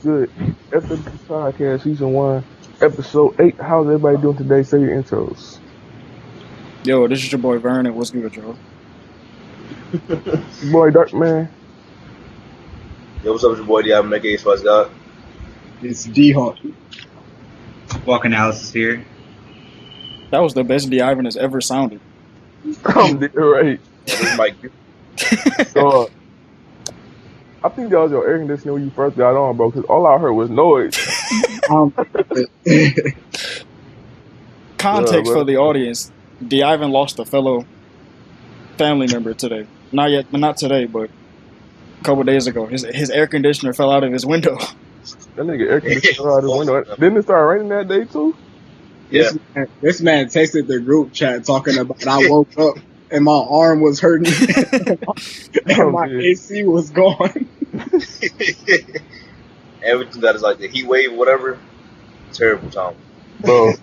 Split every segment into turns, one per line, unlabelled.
good? FWC Podcast Season 1, Episode 8. How's everybody doing today? Say your intros.
Yo, this is your boy Vernon. What's good, Joe?
Boy, Dark Man.
Yo, what's up with your boy, D.I. Make Ace Fuzz God?
It's D-Hawk.
Walking Alice is here.
That was the best D. Ivan has ever sounded.
I'm right.
Yeah, this is Mike.
So, I think that was your air conditioner when you first got on, bro, because all I heard was noise.
Context for the audience. D. Ivan lost a fellow family member today. Not today, but a couple days ago. His air conditioner fell out of his window.
That nigga air conditioner fell out his window. Didn't it start raining that day, too?
Yeah.
This man texted the group chat talking about I woke up and my arm was hurting and my AC was gone.
Everything that is like the heat wave, whatever, terrible time.
Bro,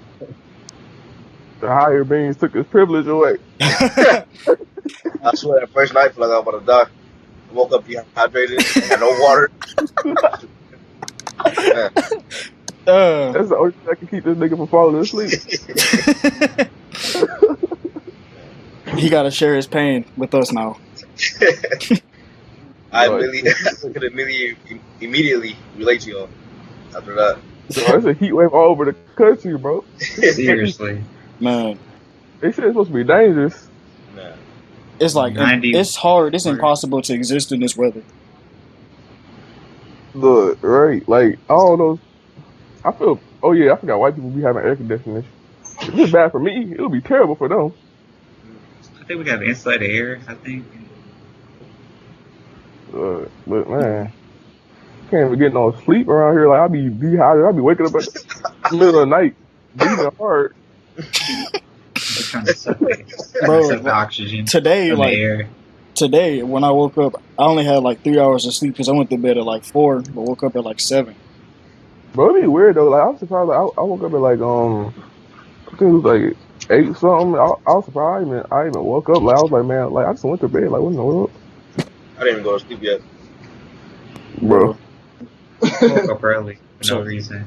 the higher beings took his privilege away.
I swear, that first night, I feel like I was about to die. I woke up dehydrated, had no water.
That's the only thing that can keep this nigga from falling asleep.
He got to share his pain with us now.
I could immediately relate to you after that.
So there's a heat wave all over the country, bro.
Seriously.
Man,
They said it's supposed to be dangerous.
Man.
it's like,
90.
it's hard. It's impossible to exist in this weather.
Look, right? Like, I don't know. I feel, oh yeah, I forgot white people be having air conditioning. If it's bad for me, it'll be terrible for them.
I think we have inside air, I think.
But man, can't even get no sleep around here. Like, I be dehydrated. I be waking up at the middle of the night, breathing hard.
They're trying to suck
Bro,
the oxygen
Today,
from
like,
the air.
today, when I woke up, I only had like 3 hours of sleep because I went to bed at like 4, but woke up at like 7.
Bro, it'd be weird though. Like, I'm surprised. Like, I woke up at like I think it was like 8 something. I was surprised. I even woke up. Like, I was like, man, like I just went to bed. Like, what in the world,
I didn't even go to sleep yet.
bro?
I woke up early for no reason.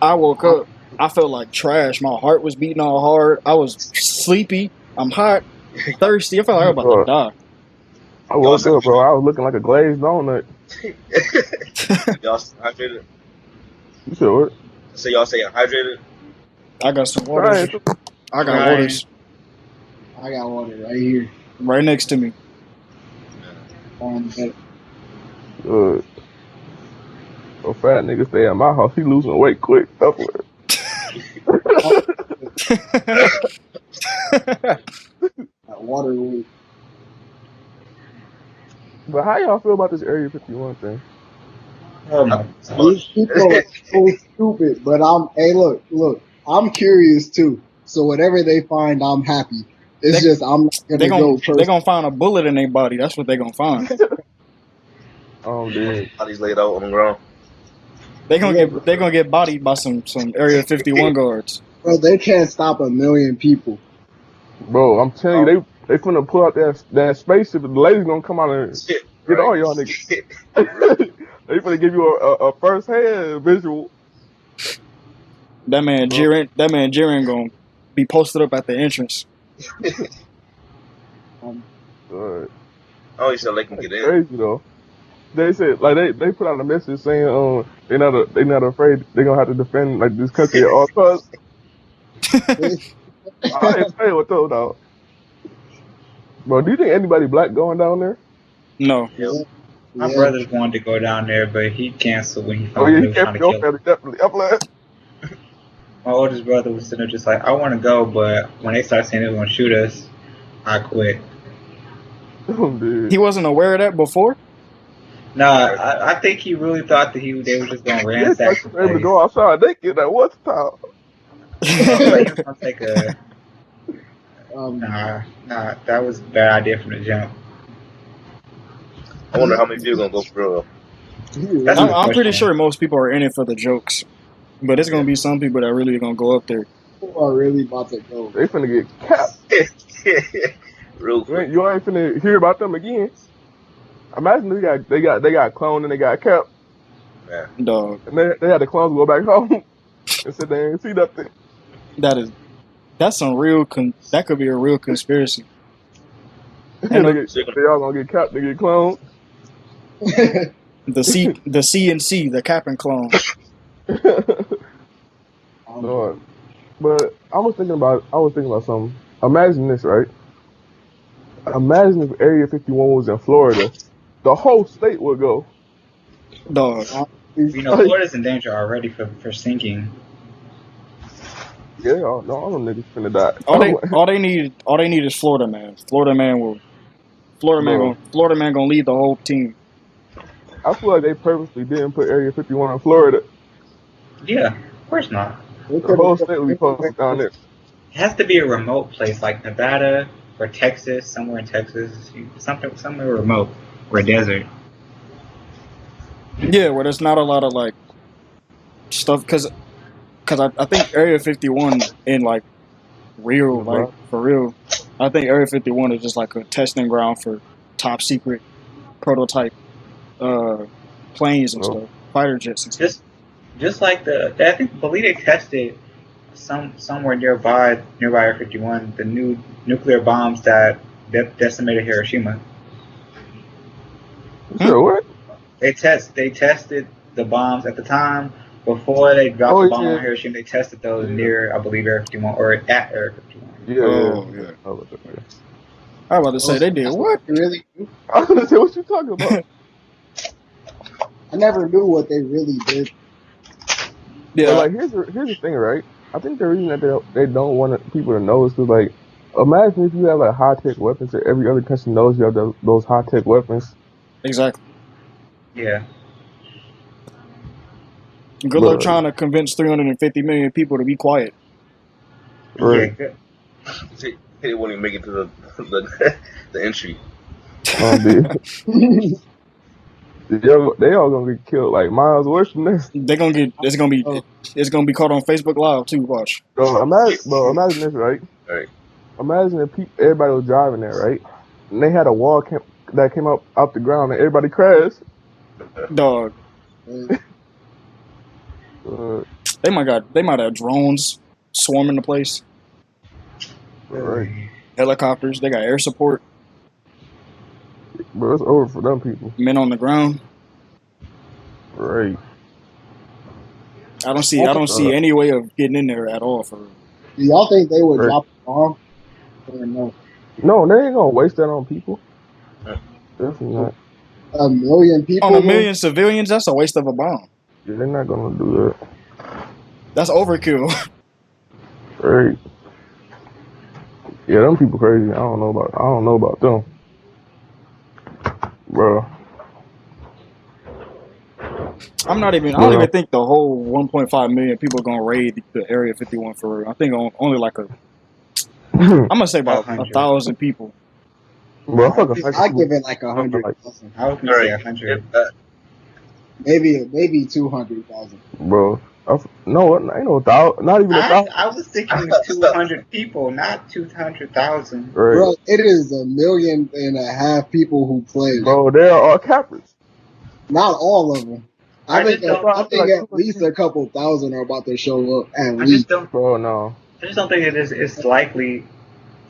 I woke up. I felt like trash. My heart was beating all hard. I was sleepy. I'm hot, thirsty. I felt like I was about to die.
I woke up, bro. I was looking like a glazed donut.
Y'all hydrated?
You said what?
So y'all stay hydrated?
I got some water.
Right.
I got
Right.
waters
I got water right here
right next to me.
on the bed.
A fat nigga stay at my house. He losing weight quick. Upward.
Got water with
But how y'all feel about this Area 51 thing?
Oh my
these people are so stupid, but look, I'm curious too. So whatever they find, I'm happy. It's
They-
just I'm not
They
gonna go
gonna they gonna find a bullet in their body. That's what they gonna find.
Oh, dude.
Bodies laid out on the ground.
They gonna get bodied by some Area 51 guards.
Bro, they can't stop 1 million people.
Bro, I'm telling you, they finna pull out that spaceship and the ladies gonna come out and
Shit.
get all y'all niggas. They finna give you a first hand visual.
That man Jiren gonna be posted up at the entrance.
Uh,
Oh, you said Lykme get in.
crazy though. They said like they put out a message saying they not afraid they gonna have to defend like this country at all costs. I ain't saying what though, dog. Bro, do you think anybody black going down there?
No.
My
Yeah.
brothers wanted to go down there, but he canceled when he
Oh
found
yeah,
out they
he
were trying
kept
to
your
kill him.
family definitely. I'm like,
My oldest brother was sitting there just like, I want to go, but when they started saying they were going to shoot us, I quit.
oh, dude.
He wasn't aware of that before?
No, I think he really thought that they were just going to
They
ransack the
able to
place.
go outside naked at one time.
Like, I'll take a,
Um,
nah, that was a bad idea from the jump.
I wonder how many people gonna go for real.
That's a good
I'm pretty
question.
sure most people are in it for the jokes. But it's gonna be some people that really are gonna go up there.
people are really about to go.
They finna get capped.
Real
You ain't finna hear about them again. Imagine they got cloned and they got capped.
Man.
Dog,
And they had the clones go back home and said they ain't see nothing.
that's some real. That could be a real conspiracy.
And they all gonna get capped. They get cloned.
The CNC, the cap and clone.
No, but I was thinking about something. Imagine this, right? Imagine if Area 51 was in Florida, the whole state would go.
Dog.
Florida's in danger already for sinking.
Yeah, all them niggas finna die.
All they need is Florida man. Florida man gonna lead the whole team.
I feel like they purposely didn't put Area 51 in Florida.
Yeah, of course not.
The whole state would be posted down there.
It has to be a remote place like Nevada or Texas, somewhere in Texas, somewhere remote or a desert.
Yeah, where there's not a lot of like stuff because I think Area 51 in like real like for real, I think Area 51 is just like a testing ground for top secret prototype planes and stuff, fighter jets and stuff.
Just like I believe they tested somewhere nearby Area 51 the new nuclear bombs that decimated Hiroshima.
Sure, what?
They tested the bombs at the time before they dropped the bomb on Hiroshima. They tested those near, I believe, Area 51 or at Area 51.
Yeah.
I was about to say they did what?
Really?
I was gonna say what you talking about.
I never knew what they really did.
Yeah, but like here's the thing, right? I think the reason that they don't want people to know is because like, imagine if you have like high tech weapons and every other country knows you have those high tech weapons.
Exactly.
Yeah.
Good luck trying to convince 350 million people to be quiet.
Right.
Yeah,
They won't even make it to the entry.
They all gonna get killed like miles worse than this.
They're gonna get. It's gonna be caught on Facebook Live too. Watch.
Imagine this, right?
Right.
Imagine if everybody was driving there, right? And they had a wall that came up out the ground and everybody crashed.
Dog. They might have drones swarming the place.
Right.
Helicopters. They got air support.
But it's over for them people.
Men on the ground.
Right.
I don't see any way of getting in there at all. For
Do y'all think they would drop a bomb? Or no?
No, they ain't gonna waste that on people. Definitely not.
1 million people?
On 1 million civilians, that's a waste of a bomb.
Yeah, they're not gonna do that.
That's overkill.
Right. Yeah, them people crazy. I don't know about them. Bro.
I don't even think the whole 1.5 million people are gonna raid the Area 51 for real. I think only like I'm gonna say about 1,000 people.
Bro,
I give it like 100,000.
I was gonna say 100.
Maybe 200,000.
Bro, ain't no 1,000. Not even 1,000.
I was thinking 200 people, not 200,000.
Right.
Bro, it is 1.5 million people who play.
Bro, they are all cappers.
Not all of them. I think
like
at least a couple thousand are about to show up.
Bro, no.
I just don't think it's likely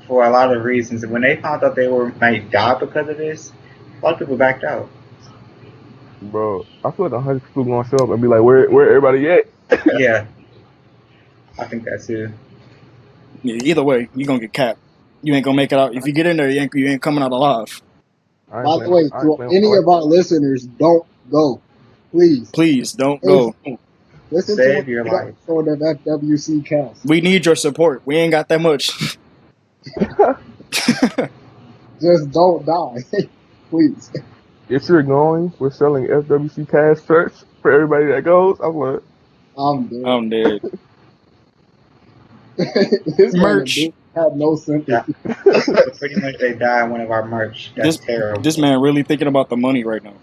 for a lot of reasons. When they found out they might die because of this, a lot of people backed out.
Bro, I feel like 100 people gonna show up and be like, where everybody at?
Yeah. I think that's it.
Yeah, either way, you're gonna get capped. You ain't gonna make it out. If you get in there, you ain't coming out alive.
By the way, to any of our listeners, don't go. Please
don't go.
Listen
Save
to
your life.
For the FWC cast.
We need your support. We ain't got that much.
Just don't die. Please.
If you're going, we're selling FWC cash shirts for everybody that goes.
I'm dead. This
merch
had no sympathy.
Pretty much they die in one of our merch. That's terrible.
This man really thinking about the money right now.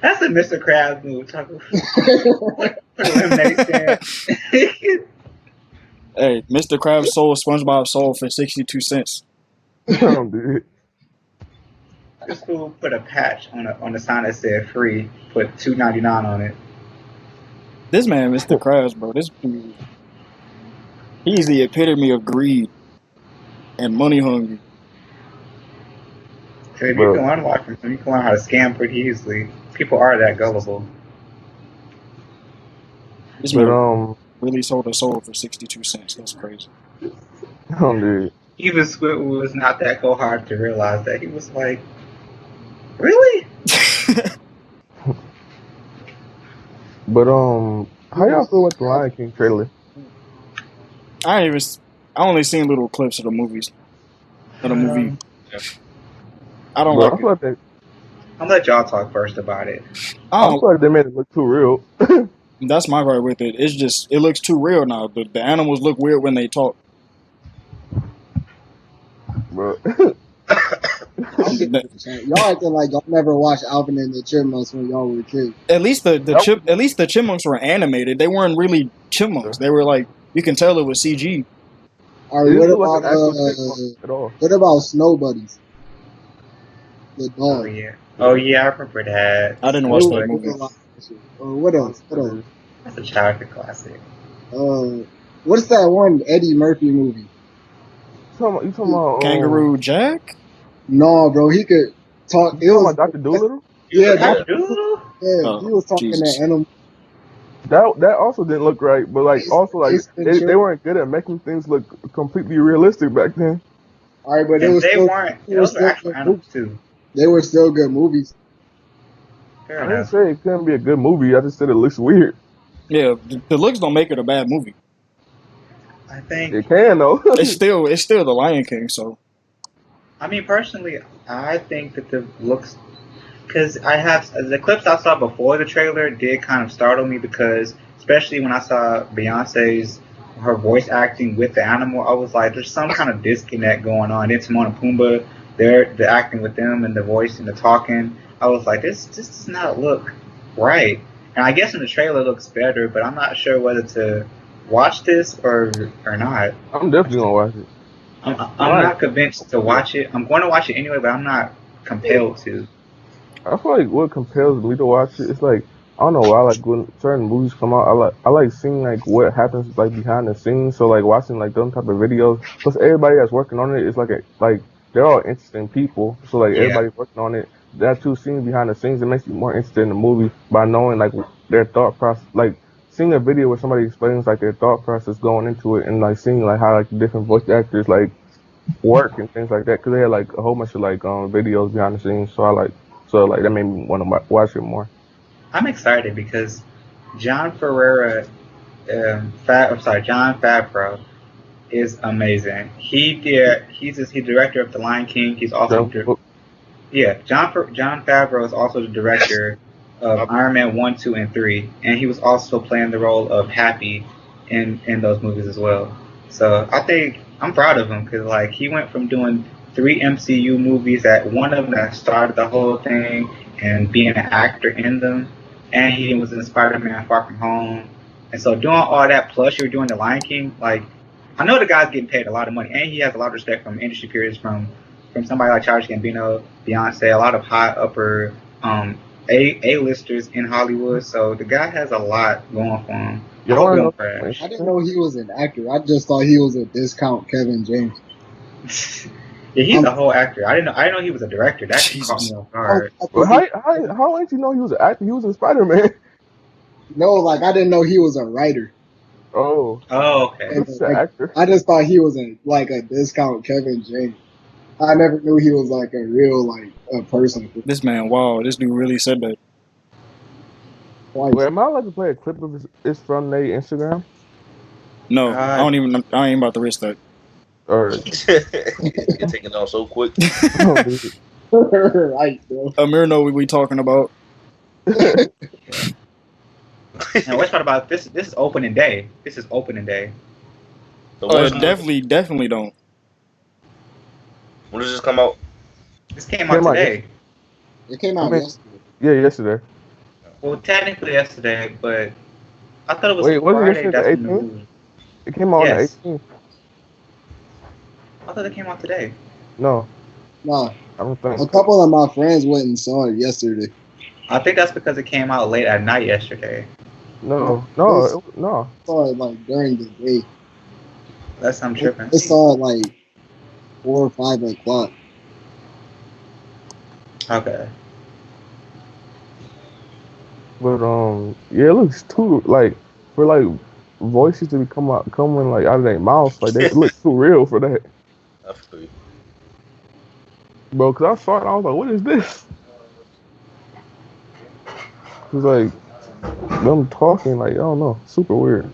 That's a Mr. Krabs move.
Hey, Mr. Krabs sold SpongeBob soul for 62 cents.
Dude.
This fool put a patch on the sign that said free. Put $2.99 on it.
This man, Mr. Krabs, bro. This dude, he's the epitome of greed and money hungry.
So if you can learn a lot from him, you can learn how to scam pretty easily. People are that gullible.
This man really sold a soul for 62 cents. That's crazy.
Dude.
Even Squidward was not that go hard to realize that. He was like, really?
But how y'all feel with the Lion King trailer?
I only seen little clips of the movies. Of the movie. I don't like it.
I'm gonna let y'all talk first about it.
I feel like they made it look too real.
That's my part with it. It's just, it looks too real now. The animals look weird when they talk.
Bro.
Y'all acting like y'all never watched Alvin and the Chipmunks when y'all were kids.
At least the chipmunks were animated. They weren't really chipmunks. They were like, you can tell it was CG.
All right, what about Snow Buddies? The dog.
Oh yeah, I remember that.
I didn't watch that movie.
What else?
That's a childhood classic.
What's that one Eddie Murphy movie?
You talking about
Kangaroo Jack?
No, bro, he could talk. It was
Dr. Doolittle.
Yeah,
Dr. Doolittle.
Yeah, he was talking to animals.
That also didn't look right, but like also like they weren't good at making things look completely realistic back then.
All right, but
those were actual animals too.
They were still good movies.
Fair
I
enough.
didn't say it couldn't be a good movie. I just said it looks weird.
Yeah, the looks don't make it a bad movie.
I think
it can though.
It's still the Lion King. So,
I mean, personally, I think that the looks, because the clips I saw before the trailer did kind of startle me, because especially when I saw Beyonce's her voice acting with the animal, I was like, there's some kind of disconnect going on. Then Timon and Pumbaa, the acting with them and the voice and the talking, I was like, this does not look right. And I guess in the trailer it looks better, but I'm not sure whether to watch this or not.
I'm definitely gonna watch it.
I'm not convinced to watch it. I'm going to watch it anyway, but I'm not compelled to.
I feel like what compels me to watch it, it's like, I don't know why, like when certain movies come out, I like seeing like what happens like behind the scenes. So like watching like them type of videos. Plus everybody that's working on it is like they're all interesting people. So like everybody's working on it. That too, seeing behind the scenes, it makes you more interested in the movie by knowing like their thought process. Like seeing a video where somebody explains like their thought process going into it, and like seeing like how like the different voice actors like work and things like that. Because they had like a whole bunch of like videos behind the scenes. So that made me want to watch it more.
I'm excited because John Favreau is amazing. He's the director of The Lion King. He's also John Favreau is also the director of Iron Man 1, 2, and 3, and he was also playing the role of Happy in those movies as well. So I think I'm proud of him because like he went from doing 3 MCU movies, that one of them that started the whole thing, and being an actor in them, and he was in Spiderman Far From Home, and so doing all that plus you're doing The Lion King, like I know the guy's getting paid a lot of money, and he has a lot of respect from industry peers, from somebody like Childish Gambino, Beyonce, a lot of high upper A-listers in Hollywood. So the guy has a lot going for him.
I didn't know he was an actor. I just thought he was a discount Kevin James.
Yeah, he's a whole actor. I didn't know he was a director. That caught me off guard.
Well, how ain't you know he was an actor? He was in Spider-Man.
No, like I didn't know he was a writer.
Oh,
okay.
Actor.
I just thought he was a discount Kevin James. I never knew he was like a real a person.
This man, wow, this dude really said that.
Wait, am I allowed to play a clip of this from their Instagram?
No, I ain't even about to risk that.
Alright.
You're taking it on so quick.
Right, bro.
Amir know what we talking about.
And what's fun about this is opening day. This is opening day.
So
definitely don't.
When does this come out?
This came out today.
It came out yesterday.
Yeah, yesterday.
Well, technically yesterday, but I thought it was
Friday.
Wasn't it
the 18th? It came out on the 18th.
I thought it came out today.
No.
No.
I don't think.
A couple of my friends went and saw it yesterday.
I think that's because it came out late at night yesterday.
No.
Saw it like during the day.
That's I'm tripping.
They saw it like 4 or 5 o'clock.
Okay.
But yeah, it looks too like for like voices to be coming like out of their mouths, like they look too real for that.
Definitely.
Bro, cause I saw it, I was like, what is this? It's like them talking, like I don't know, super weird.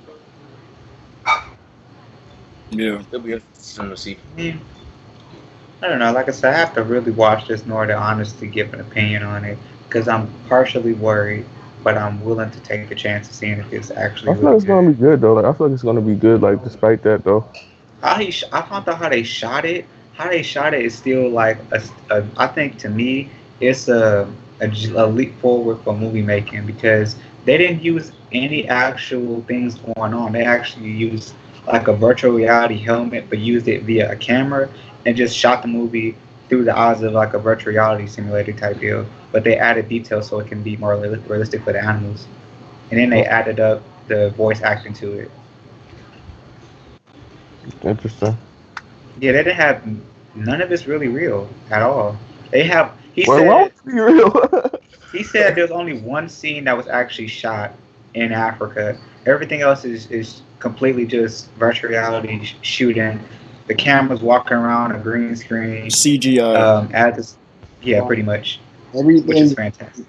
Yeah.
It'll be interesting to see.
I don't know. Like I said, I have to really watch this in order to honestly give an opinion on it because I'm partially worried, but I'm willing to take the chance of seeing if it's actually.
I feel like it's gonna be good though. Like I feel like it's gonna be good. Like despite that though.
I found out how they shot it. How they shot it is still like I think to me it's a leap forward for movie making because they didn't use any actual things going on. They actually used like a virtual reality helmet, but used it via a camera and just shot the movie through the eyes of like a virtual reality simulator type deal. But they added details so it can be more realistic for the animals, and then they added up the voice acting to it.
Interesting.
Yeah, they didn't have none of it's really real at all. They have. He
Why
said.
would it be real?
He said there's only one scene that was actually shot in Africa. Everything else is completely just virtual reality shooting. The camera's walking around a green screen.
CGI.
Yeah, pretty much.
Everything.
Which is fantastic.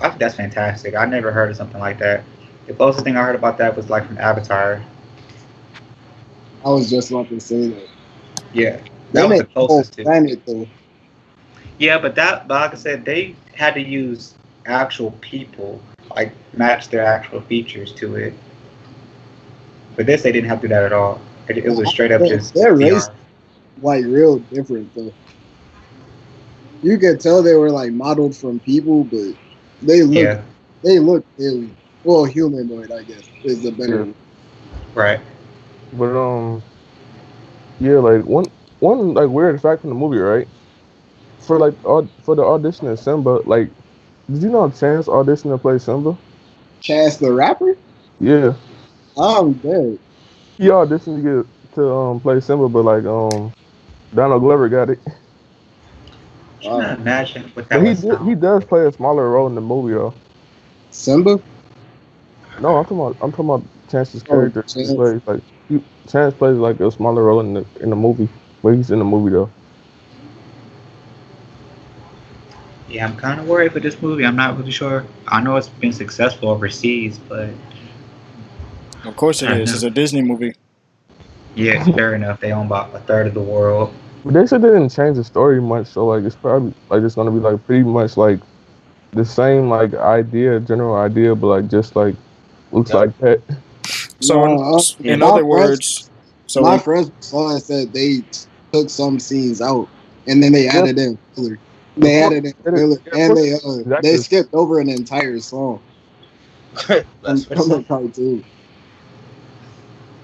I think that's fantastic. I never heard of something like that. The closest thing I heard about that was like from Avatar.
I was just about to say that.
Yeah, that was the closest to
planet though.
Yeah, but like I said, they had to use actual people, like match their actual features to it. But this, they didn't have to do that at all. It was straight up just
their
VR.
race, like real different though. You could tell they were like modeled from people, but they look alien. Well, humanoid, I guess, is the better.
Right.
But yeah, like one like weird fact from the movie, right? For like for the audition of Simba, like, did you know Chance auditioned to play Simba?
Chance the Rapper?
Yeah.
I'm dead.
He auditioned to play Simba, but like Donald Glover got it.
Can you imagine what that
But he does play a smaller role in the movie though.
Simba?
No, I'm talking about Chance's character.
Chance.
He plays Chance plays like a smaller role in the movie, but he's in the movie though.
Yeah, I'm kind of worried for this movie. I'm not really sure. I know it's been successful overseas, but
of course it is. It's a Disney movie.
Yeah, fair enough. They own about a third of the world.
But they said they didn't change the story much, so like it's probably like it's gonna be like pretty much like the same like general idea, but like just like looks like that.
So in other words,
my friends saw it said they took some scenes out and then they added in filler. They added in filler and they skipped over an entire song.
That's
from the cartoon.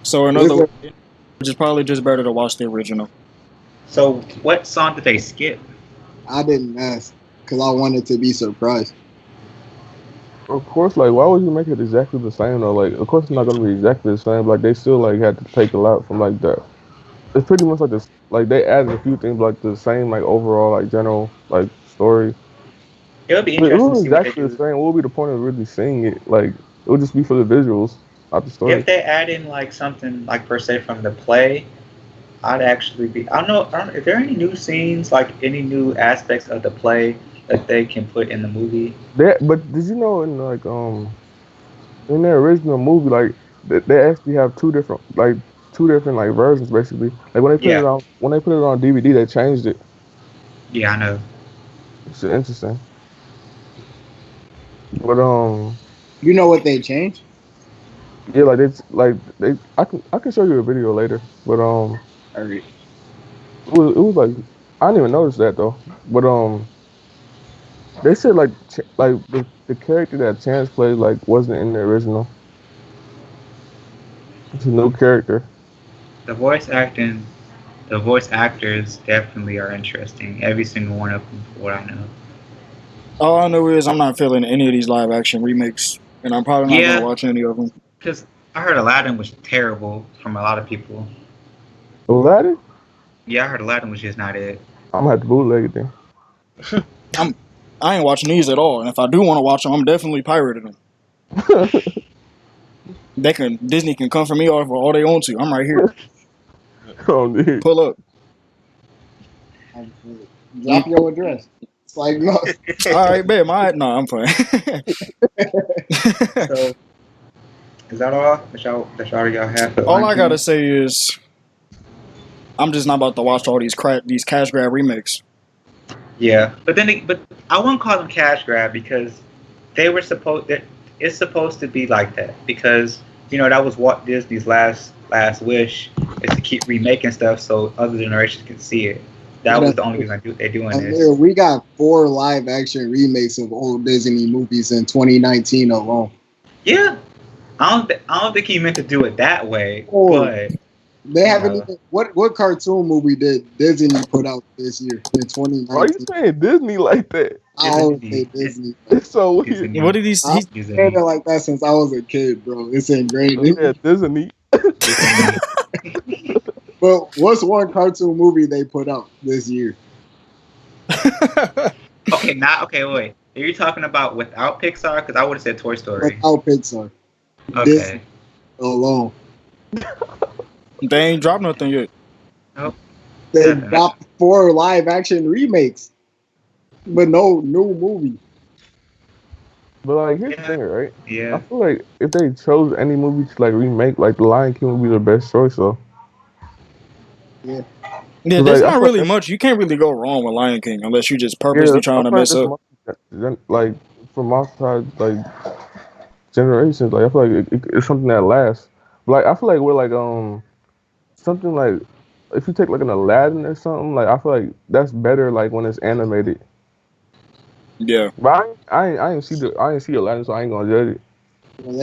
So in other words, it's probably just better to watch the original.
So what song did they skip?
I didn't ask because I wanted to be surprised.
Of course, like why would you make it exactly the same though? Like of course it's not gonna be exactly the same. Like they still like had to take a lot from like that. It's pretty much like this. Like they added a few things like the same like overall like general like story.
It would be interesting.
It was exactly the same. What would be the point of really seeing it? Like it would just be for the visuals, not the story.
If they add in like something like per se from the play, I'd actually be. I don't know. Is there any new scenes, like any new aspects of the play that they can put in the movie?
But did you know in like in their original movie, like they actually have two different like versions basically. Like when they put it on DVD, they changed it.
Yeah, I know.
It's interesting. But
you know what they changed?
Yeah, I can show you a video later. But
Alright.
It was like I didn't even notice that though. But they said like the character that Chance played like wasn't in the original. It's a new character.
The voice acting the voice actors definitely are interesting. Every single one of them, for what I know.
All I know is I'm not feeling any of these live action remakes, and I'm probably not gonna watch any of them.
Because I heard Aladdin was terrible from a lot of people.
Aladdin?
Yeah, I heard Aladdin was just not it.
I'm gonna have to bootleg it then.
I ain't watching these at all, and if I do want to watch them, I'm definitely pirating them. Disney can come for me all they want to. I'm right here.
Oh, dude.
Pull up.
Drop your address. It's like no.
All right, babe. No, I'm playing.
So, is that all? That's all y'all have.
All I gotta say is, I'm just not about to watch all these cash grab remakes.
Yeah, but I wouldn't call them cash grab because they were it's supposed to be like that because that was Walt Disney's last wish is to keep remaking stuff so other generations can see it. That was the only reason they're doing this.
We got 4 live action remakes of old Disney movies in 2019 alone.
Yeah, I don't think he meant to do it that way, but
they haven't even. What cartoon movie did Disney put out this year in 2019?
Why are you saying Disney like that?
I always say Disney.
It's so weird.
What did he say?
I've said it like that since I was a kid, bro. It's ingrained.
Yeah, Disney.
But what's one cartoon movie they put out this year?
Okay, wait. Are you talking about without Pixar? Because I would have said Toy Story.
Without Pixar.
Okay.
Disney alone.
They ain't dropped nothing yet.
Nope.
They dropped 4 live action remakes, but no new movie.
But like, here's the thing, right?
Yeah.
I feel like if they chose any movie to like remake, like The Lion King would be the best choice. So.
Yeah.
Yeah, there's not really much. You can't really go wrong with Lion King unless you just purposely trying to mess up.
Like from outside, like generations, like I feel like it's something that lasts. Like I feel like we're like something like if you take like an Aladdin or something, like I feel like that's better like when it's animated.
Yeah,
but I ain't see Aladdin, so I ain't gonna judge it.
Well,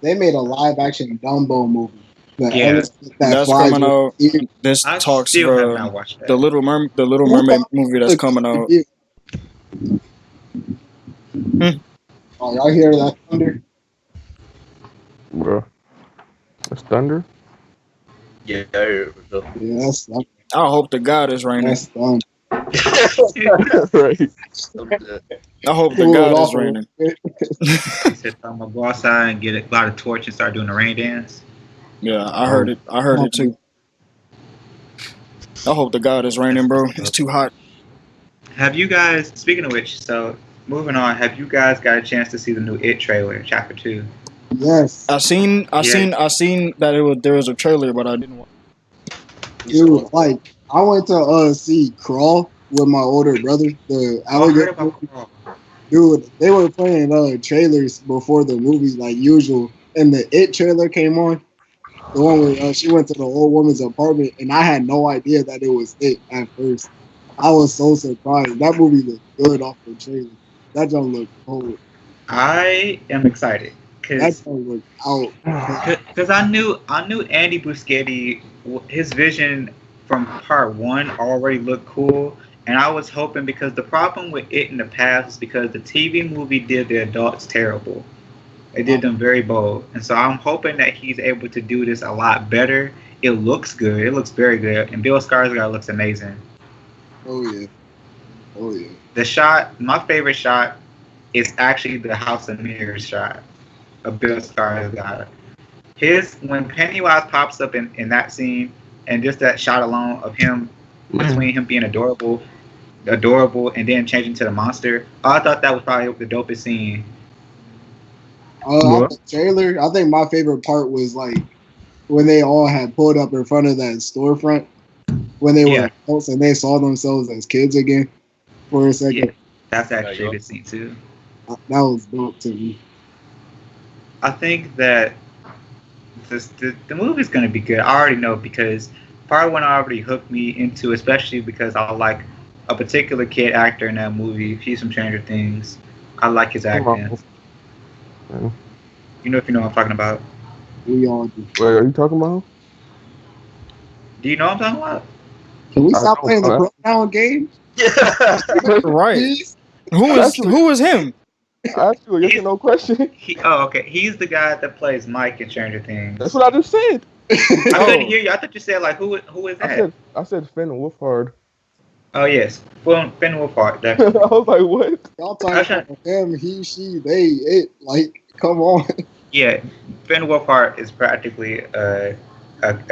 they made a live action Dumbo movie.
That's coming out. This talks for the Little Mermaid movie that's coming out.
Oh, y'all hear that thunder?
Bro, that's thunder.
Yeah, that's thunder.
I hope to God it's raining.
That's thunder.
Right.
I hope to God it's raining.
He said, "I'm gonna go outside and get a lot of torch and start doing a rain dance."
Yeah, I heard it. I heard it too. I hope to God it's raining, bro. It's too hot.
Have you guys? Speaking of which, so moving on. Have you guys got a chance to see the new It trailer, Chapter 2?
Yes.
I seen that there was a trailer, but I didn't watch.
Dude, like I went to see Crawl with my older brother. The alligator. Dude, they were playing trailers before the movie like usual, and the It trailer came on. The one where she went to the old woman's apartment, and I had no idea that it was It at first. I was so surprised. That movie looked good off the trailer. That don't look cold.
I am excited because I knew Andy Muschietti, his vision from part 1 already looked cool, and I was hoping because the problem with It in the past is because the TV movie did the adults terrible. It did them very bold, and so I'm hoping that he's able to do this a lot better. It looks good. It looks very good, and Bill Skarsgård looks amazing.
Oh yeah.
My favorite shot is actually the House of Mirrors shot of Bill Skarsgård. When Pennywise pops up in that scene, and just that shot alone of him between him being adorable, and then changing to the monster. I thought that was probably the dopest scene.
The trailer, I think my favorite part was like when they all had pulled up in front of that storefront when they were adults and they saw themselves as kids again for a second.
Yeah, that's actually a good scene too.
That was dope to me.
I think that the movie's gonna be good. I already know because part 1 already hooked me into, especially because I like a particular kid actor in that movie. He's from Stranger Things. I like his acting. You know what I'm talking about?
We all do.
Wait, are you talking about him?
Do you know what I'm talking about?
Can we stop playing the pronoun game?
Right. Who is him?
I asked you a yes or no question.
Okay. He's the guy that plays Mike in Stranger Things.
That's what I just said.
I couldn't hear you. I thought you said like who is that?
I said Finn Wolfhard.
Oh yes, Finn Wolfhard.
I was like, what?
Y'all talking about him, he, she, they, it. Like, come on.
Yeah, Finn Wolfhard is practically a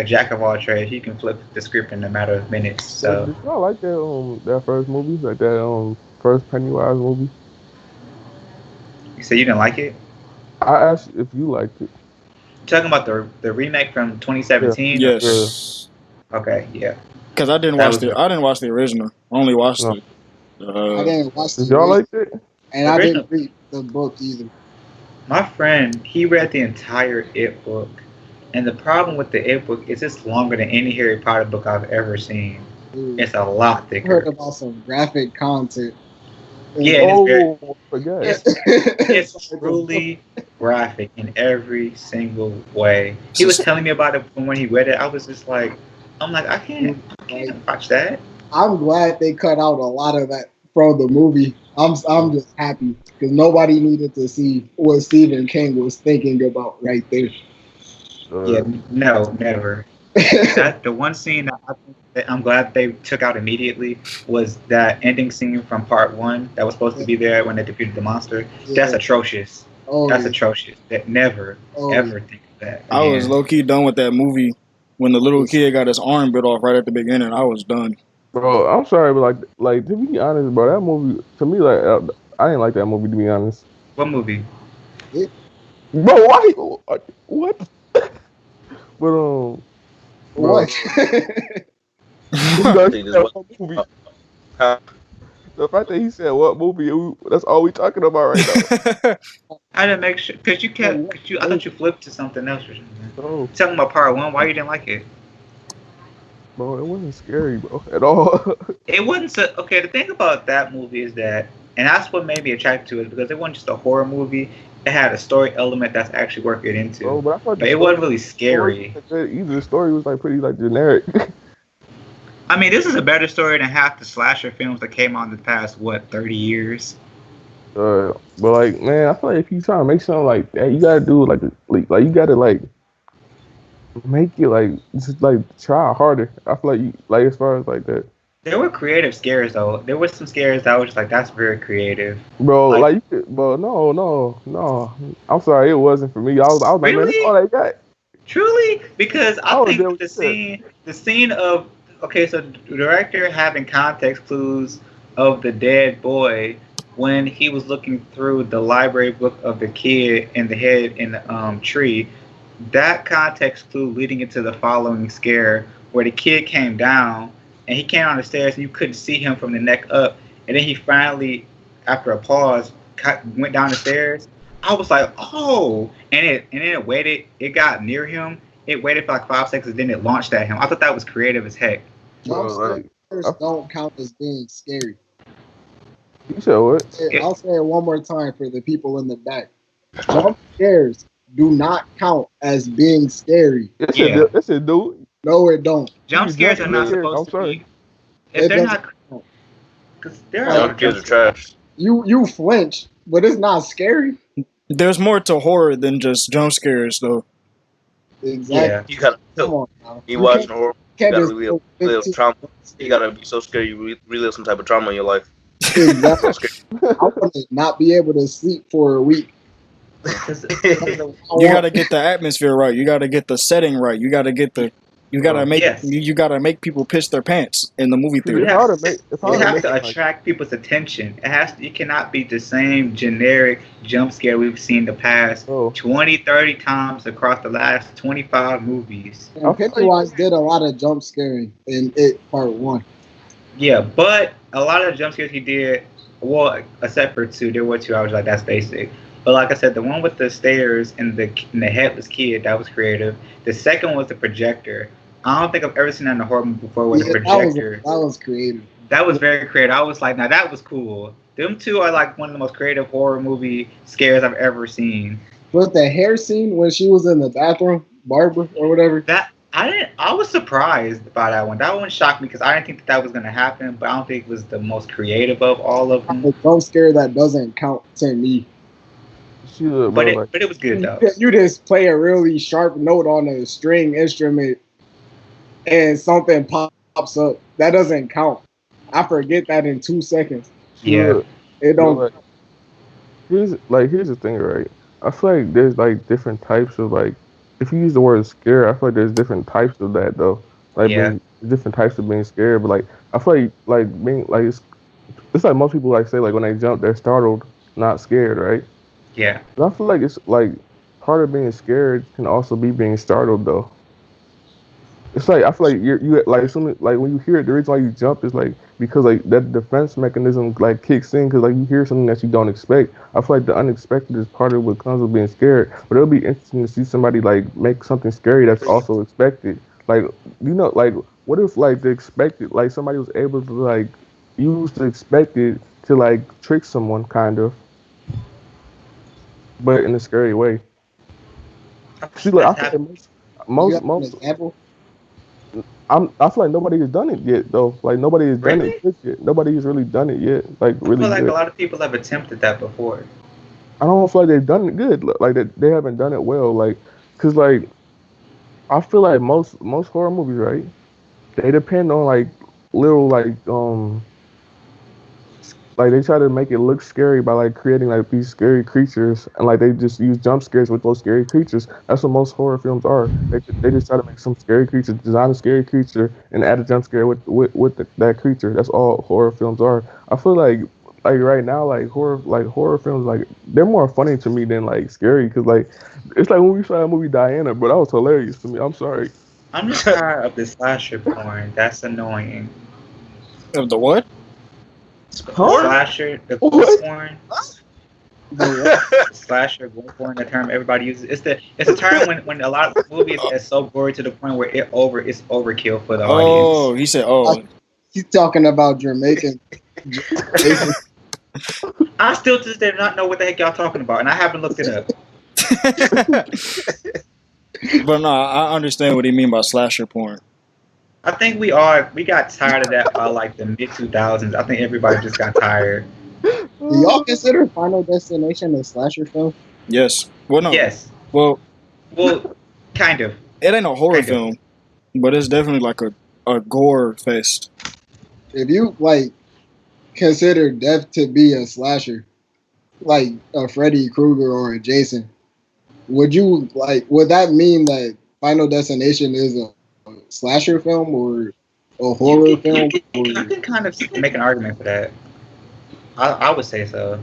jack of all trades. He can flip the script in a matter of minutes. So
did y'all like that first movie, like that first Pennywise movie?
You said you didn't like it?
I asked if you liked it.
You're talking about the remake from 2017?
Yeah. Yes.
Okay, yeah.
Because I didn't watch the original. I only watched it.
I didn't watch
Did y'all like it?
And I didn't read the book either.
My friend, he read the entire It book. And the problem with the It book is it's longer than any Harry Potter book I've ever seen. Dude, it's a lot thicker.
I heard about some graphic content.
Yeah, it's truly graphic in every single way. He was telling me about it when he read it. I was just like, I can't watch that.
I'm glad they cut out a lot of that from the movie. I'm just happy because nobody needed to see what Stephen King was thinking about right there.
Yeah, no, never. The one scene that I'm glad they took out immediately was that ending scene from part 1 that was supposed to be there when they defeated the monster. Yeah. That's atrocious. That's atrocious. That never ever think of that again.
I was low key done with that movie when the little kid got his arm bit off right at the beginning. I was done.
Bro, I'm sorry, but like to be honest, bro, that movie to me I didn't like that movie to be honest.
What movie?
Bro, why? What? But
what?
The fact that he said what movie, that's all we talking about right now.
I didn't make sure because I thought you flipped to something else or something. Oh. Talking about part 1, why you didn't like it?
Bro, it wasn't scary, bro, at all.
It wasn't okay. The thing about that movie is that, and that's what made me attracted to it, because it wasn't just a horror movie. It had a story element that's actually worth it into.
Bro, but I thought
it wasn't really scary.
Either the story was pretty generic.
I mean, this is a better story than half the slasher films that came out in the past 30 years.
But man, I feel like if you try to make something like that, you gotta do you gotta make it just try harder. I feel like as far as that.
There were creative scares though. There were some scares that I was just that's very creative.
Bro, no. I'm sorry, it wasn't for me. I was like, man, that's all I got.
Truly, because I think the scene of so the director having context clues of the dead boy when he was looking through the library book of the kid in the head in the tree, that context clue leading into the following scare where the kid came down and he came down the stairs and you couldn't see him from the neck up, and then he finally, after a pause, went down the stairs. I was like, oh, and then it waited. It got near him. It waited for 5 seconds, and then it launched at him. I thought that was creative as heck.
Jump scares don't count as being scary.
You said what?
I'll say it one more time for the people in the back. Jump scares do not count as being scary.
Yes, it do.
No, it don't.
Jump scares are not supposed to be. If they're not, because
jump scares are trash.
You flinch, but it's not scary.
There's more to horror than just jump scares, though.
Exactly.
Yeah, you gotta. You watching horror. You gotta relive trauma. You gotta be so scared you relive some type of trauma in your life.
Exactly. I want to not be able to sleep for a week.
You gotta get the atmosphere right. You gotta get the setting right. You gotta make people piss their pants in the movie theater.
You have to attract people's attention. It cannot be the same generic jump scare we've seen the past 20, 30 times across the last 25 movies.
Pennywise did a lot of jump scaring in It Part 1.
Yeah, but a lot of the jump scares he did, except for 2, there were 2 I was like, that's basic. But like I said, the one with the stairs and the headless kid, that was creative. The second one was the projector. I don't think I've ever seen that in a horror movie before with a projector.
That was creative.
That was very creative. I was like, now that was cool. Them 2 are one of the most creative horror movie scares I've ever seen.
Was the hair scene when she was in the bathroom, Barbara or whatever?
I was surprised by that one. That one shocked me because I didn't think that was gonna happen. But I don't think it was the most creative of all of them.
A jump scare that doesn't count to me.
But it was good though.
You just play a really sharp note on a string instrument, and something pops up. That doesn't count. I forget that in 2 seconds.
Yeah,
it don't.
Here's the thing, right? I feel like there's like different types of like. If you use the word scare, I feel like there's different types of that though. Like different types of being scared, but like I feel like being like it's like most people like say like when they jump they're startled, not scared, right?
Yeah.
But I feel like it's like part of being scared can also be being startled though. It's like I feel like you like something like when you hear it, the reason why you jump is like because like that defense mechanism like kicks in because like you hear something that you don't expect. I feel like the unexpected is part of what comes with being scared. But it'll be interesting to see somebody like make something scary that's also expected. Like like what if like the expected like somebody was able to like use the expected to like trick someone kind of, but in a scary way. See, like I feel like most
example.
I feel like nobody has done it yet though. Like nobody has done it yet. Nobody has really done it yet. Like really.
I feel like
good.
a lot of people have attempted that before.
I don't feel like they've done it good. Like they haven't done it well. Like, cause like I feel like most horror movies, right? They depend on like little like they try to make it look scary by like creating like these scary creatures and like they just use jump scares with those scary creatures. That's what most horror films are. They just try to make some scary creature, design a scary creature, and add a jump scare with that creature. That's all horror films are. I feel like right now like horror films like they're more funny to me than like scary because like it's like when we saw that movie Diana, but that was hilarious to me. I'm sorry.
I'm just tired of the slasher porn. That's annoying.
Of the what?
Slasher, the porn. Slasher, gore porn, the term everybody uses. It's a term when a lot of movies are so gory to the point where it's overkill for the audience.
Oh, he said,
he's talking about Jamaican.
I still just did not know what the heck y'all talking about, and I haven't looked it up.
But no, I understand what he mean by slasher porn.
I think we got tired of that by like the mid 2000s. I think everybody just got tired.
Do y'all consider Final Destination a slasher film?
Yes. Well, no.
Yes.
Well,
kind of.
It ain't a horror film, but it's definitely like a gore fest.
If you like consider Death to be a slasher, like a Freddy Krueger or a Jason, would that mean that Final Destination is a slasher film or a horror film?
I can kind of make an argument for that. I would say so.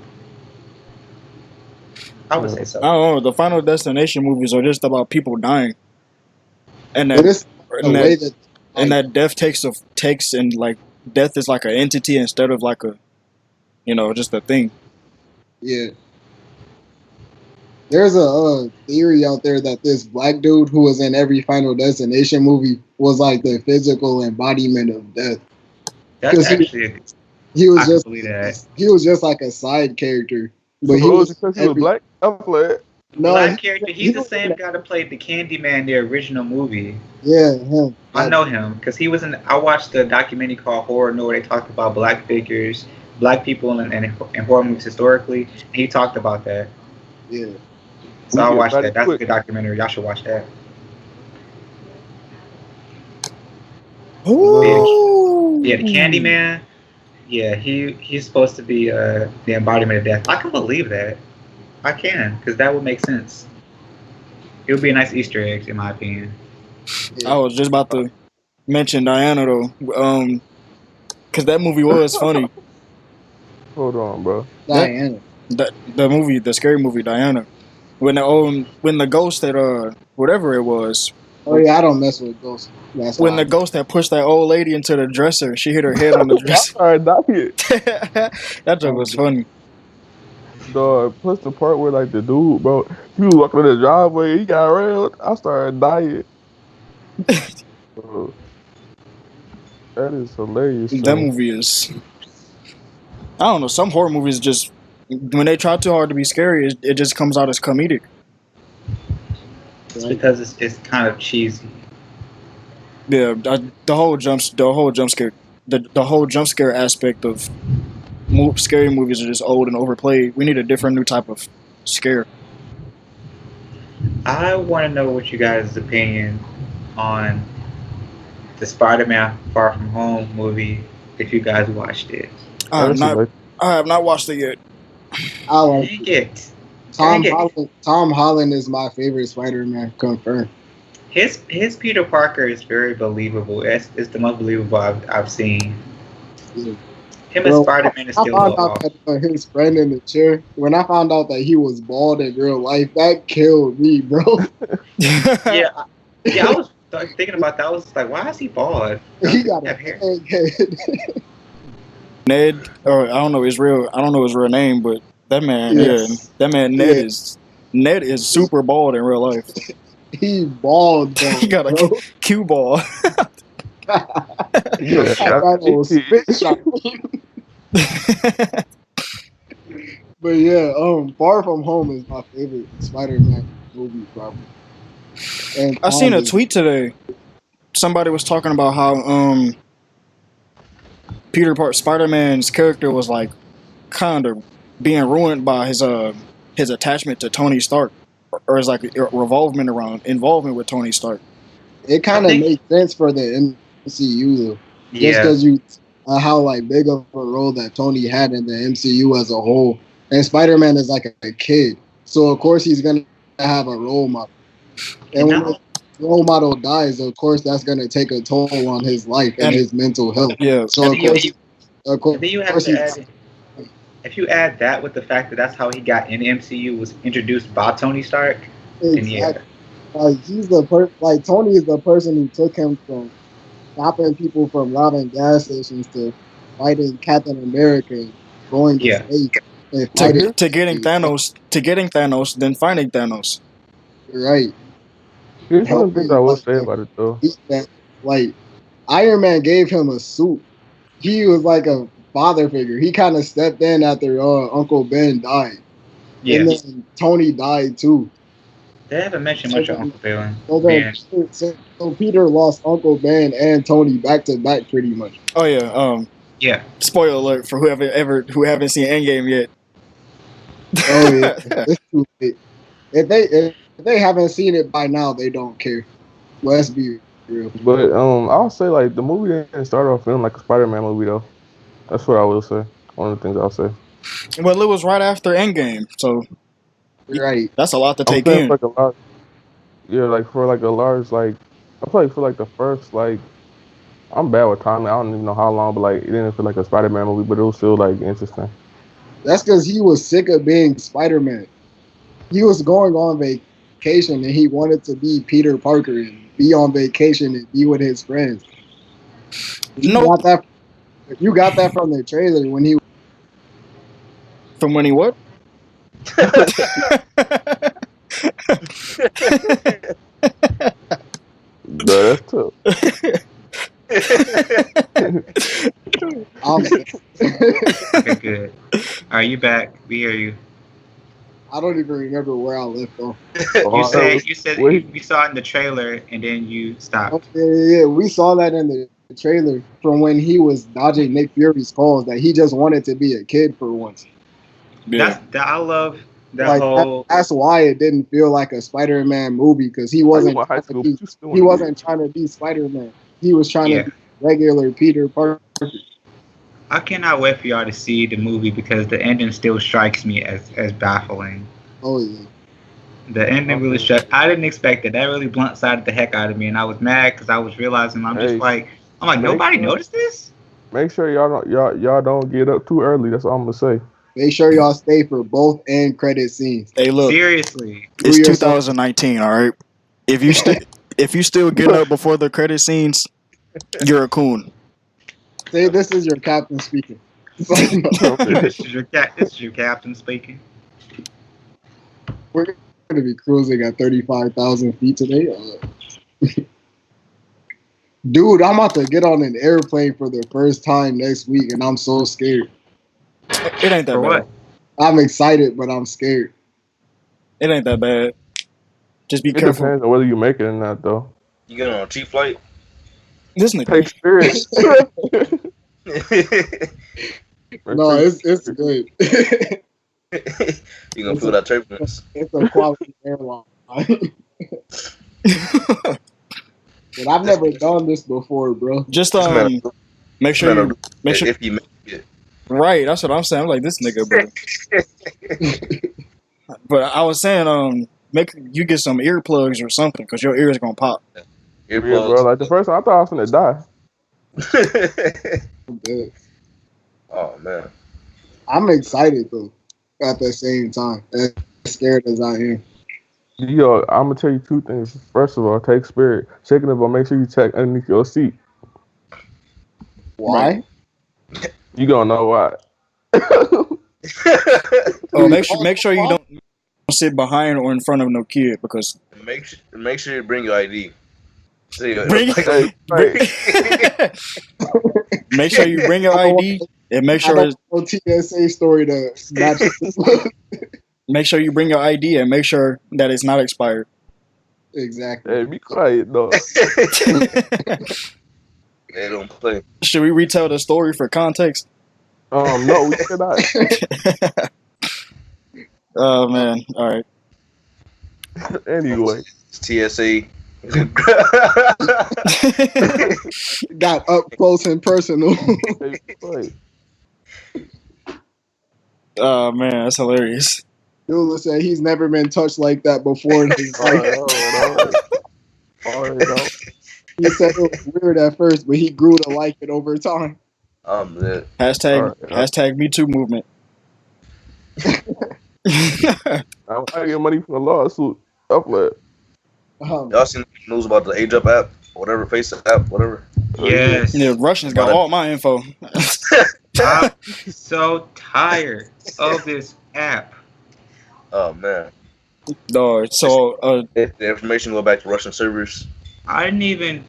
I would say so.
I don't know. The Final Destination movies are just about people dying, and that death takes and like death is like an entity instead of like a, just a thing.
Yeah. There's a theory out there that this black dude who was in every Final Destination movie was like the physical embodiment of death.
That's actually
he was just like a side character. But he was
black.
Black character. He's the same guy that played the Candyman, the original movie.
Yeah, him.
I know him because he was in. I watched the documentary called Horror Noir. They talked about black figures, black people in horror movies historically. And he talked about that.
Yeah.
So I watched that. That's a good documentary. Y'all should watch that.
Ooh.
Yeah, the Candyman. Yeah, he's supposed to be the embodiment of death. I can believe that. I can, because that would make sense. It would be a nice Easter egg, in my opinion.
I was just about to mention Diana though, because that movie was funny.
Hold on, bro.
Diana.
The scary movie Diana. When the ghost that whatever it was.
Oh yeah, I don't mess with ghosts.
When the ghost that pushed that old lady into the dresser, she hit her head on the dresser. That joke was funny.
Dog, plus the part where like the dude, bro, he was walking in the driveway, he got railed. I started dying. Bro, that is hilarious.
That movie is. I don't know. Some horror movies just when they try too hard to be scary, it just comes out as comedic.
It's because it's kind of cheesy.
Yeah, the whole jump scare, the whole jump scare aspect of scary movies are just old and overplayed. We need a different new type of scare.
I want to know what you guys' opinion on the Spider-Man Far From Home movie. If you guys watched it,
I have not watched it yet.
I like
Dang it.
Tom Holland is my favorite Spider-Man. Confirmed.
His Peter Parker is very believable. It's the most believable I've seen.
Yeah.
Him as Spider-Man is still
I found out that his friend in the chair. When I found out that he was bald in real life, that killed me, bro.
yeah, I was thinking about that. I was like, why is he bald?
He got a hair.
Ned, or I don't know his real name, but that man, Ned is super bald in real life.
He bald, bro.
He got a cue ball.
But yeah, Far From Home is my favorite Spider-Man movie, probably. And
I seen a tweet today. Somebody was talking about how Spider-Man's character was like kind of being ruined by his attachment to Tony Stark, or his like involvement with Tony Stark.
It kind of makes sense for the MCU though, just because how like big of a role that Tony had in the MCU as a whole, and Spider-Man is like a kid, so of course he's gonna have a role model, and when the role model dies, of course that's gonna take a toll on his life and his mental health.
Yeah.
So
if you add that with the fact that that's how he got in the MCU, was introduced by Tony Stark, then yeah.
Like he's Tony is the person who took him from stopping people from robbing gas stations to fighting Captain America, and going to space, and
to getting Thanos, then finding Thanos.
Right.
Here's one of the things I will say about it though.
Like Iron Man gave him a suit. He was like a father figure. He kind of stepped in after Uncle Ben died. Yeah. And then Tony died too.
They haven't mentioned much of Uncle Ben.
So Peter lost Uncle Ben and Tony back to back pretty much.
Oh yeah.
Yeah.
Spoiler alert for who haven't seen Endgame yet.
Oh yeah. It's too late. If they haven't seen it by now, they don't care. Let's be real.
But I'll say like the movie didn't start off feeling like a Spider-Man movie though. That's what I will say. One of the things I'll say.
Well, it was right after Endgame, so
right.
That's a lot to take in.
Like a lot, yeah, like for like a large like I feel like for like the first like I'm bad with timing. I don't even know how long, but like it didn't feel like a Spider-Man movie, but it was still like interesting.
That's because he was sick of being Spider-Man. He was going on vacation and he wanted to be Peter Parker and be on vacation and be with his friends. You got that from the trailer when he.
From when he what?
That's tough.
Okay, good. Are you back? We hear you.
I don't even remember where I left off.
You said we saw it in the trailer and then you stopped.
Okay, yeah, we saw that in the trailer from when he was dodging Nick Fury's calls that he just wanted to be a kid for once.
Yeah. I love that whole.
That's why it didn't feel like a Spider-Man movie because he wasn't trying to be Spider-Man. He was trying to be regular Peter Parker.
I cannot wait for y'all to see the movie because the ending still strikes me as baffling.
Oh yeah.
The ending really struck. I didn't expect it. That really blunt-sided the heck out of me, and I was mad because I was realizing I'm like nobody noticed this.
Make sure y'all don't get up too early. That's all I'm gonna say.
Make sure y'all stay for both end credit scenes.
Hey, look.
Seriously,
it's 2019. All right. If you still get up before the credit scenes, you're a coon.
Say this is your captain speaking.
This is your captain speaking.
We're going to be cruising at 35,000 feet today. Dude, I'm about to get on an airplane for the first time next week, and I'm so scared.
It ain't that bad.
What?
I'm excited, but I'm scared.
It ain't that bad. Just be
It
careful.
depends on whether you make it or not, though.
You get on a cheap flight?
This nigga.
Take spirit.
No, it's good.
You gonna feel that turbulence.
It's a quality airline. But I've never done this before, bro.
Just make sure
if you make it.
Right, that's what I'm saying. I'm like this nigga, bro. But I was saying, make you get some earplugs or something, cause your ears gonna pop.
Earplugs, yeah, bro. Like the first time I thought I was gonna die.
Oh man,
I'm excited though. At the same time, as scared as I am.
Yo, I'm gonna tell you two things. First of all, take spirit. Second of all, make sure you check underneath your seat.
Why?
You gonna know why.
Oh, make sure you don't sit behind or in front of no kid, because
make sure you bring your ID.
Make sure you bring your ID and make sure it's
TSA story to match.
Make sure you bring your ID and make sure that it's not expired.
Exactly.
Hey, be quiet, dog.
They don't play.
Should we retell the story for context?
No, we cannot.
Oh man, all right.
Anyway,
TSA
got up close and personal.
Oh man, that's hilarious.
Dula said he's never been touched like that before in his life. He said it was weird at first, but he grew to like it over time.
Hashtag Me Too movement.
I'm trying to get money from the lawsuit. Upload.
Y'all seen the news about the Age Up app, whatever, Face app, whatever?
Yes.
Yeah, Russians got all my info.
I'm so tired of this app.
Oh man.
No, so
the information go back to Russian servers.
I didn't even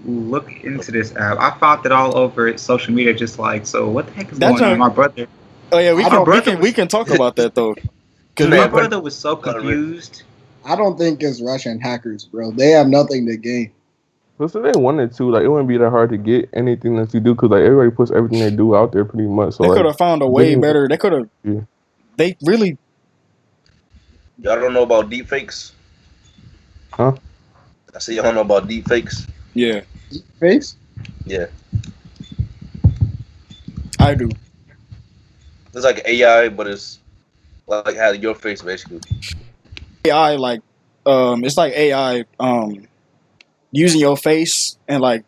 look into this app. I found it all over social media, just like, so what the heck is going on? My brother.
Oh yeah, we can talk about that though.
Because my brother was so confused.
I don't think it's Russian hackers, bro. They have nothing to gain.
But so they wanted to, like, it wouldn't be that hard to get anything that you do, because like everybody puts everything they do out there pretty much. So
they
like,
could have found a way better. They could have. Yeah. They really.
Y'all don't know about deepfakes?
Huh?
I said y'all don't know about deepfakes?
Yeah.
Deepfakes?
Yeah.
I do.
It's like AI, but it's like had your face basically.
AI, like, it's like AI, using your face and like,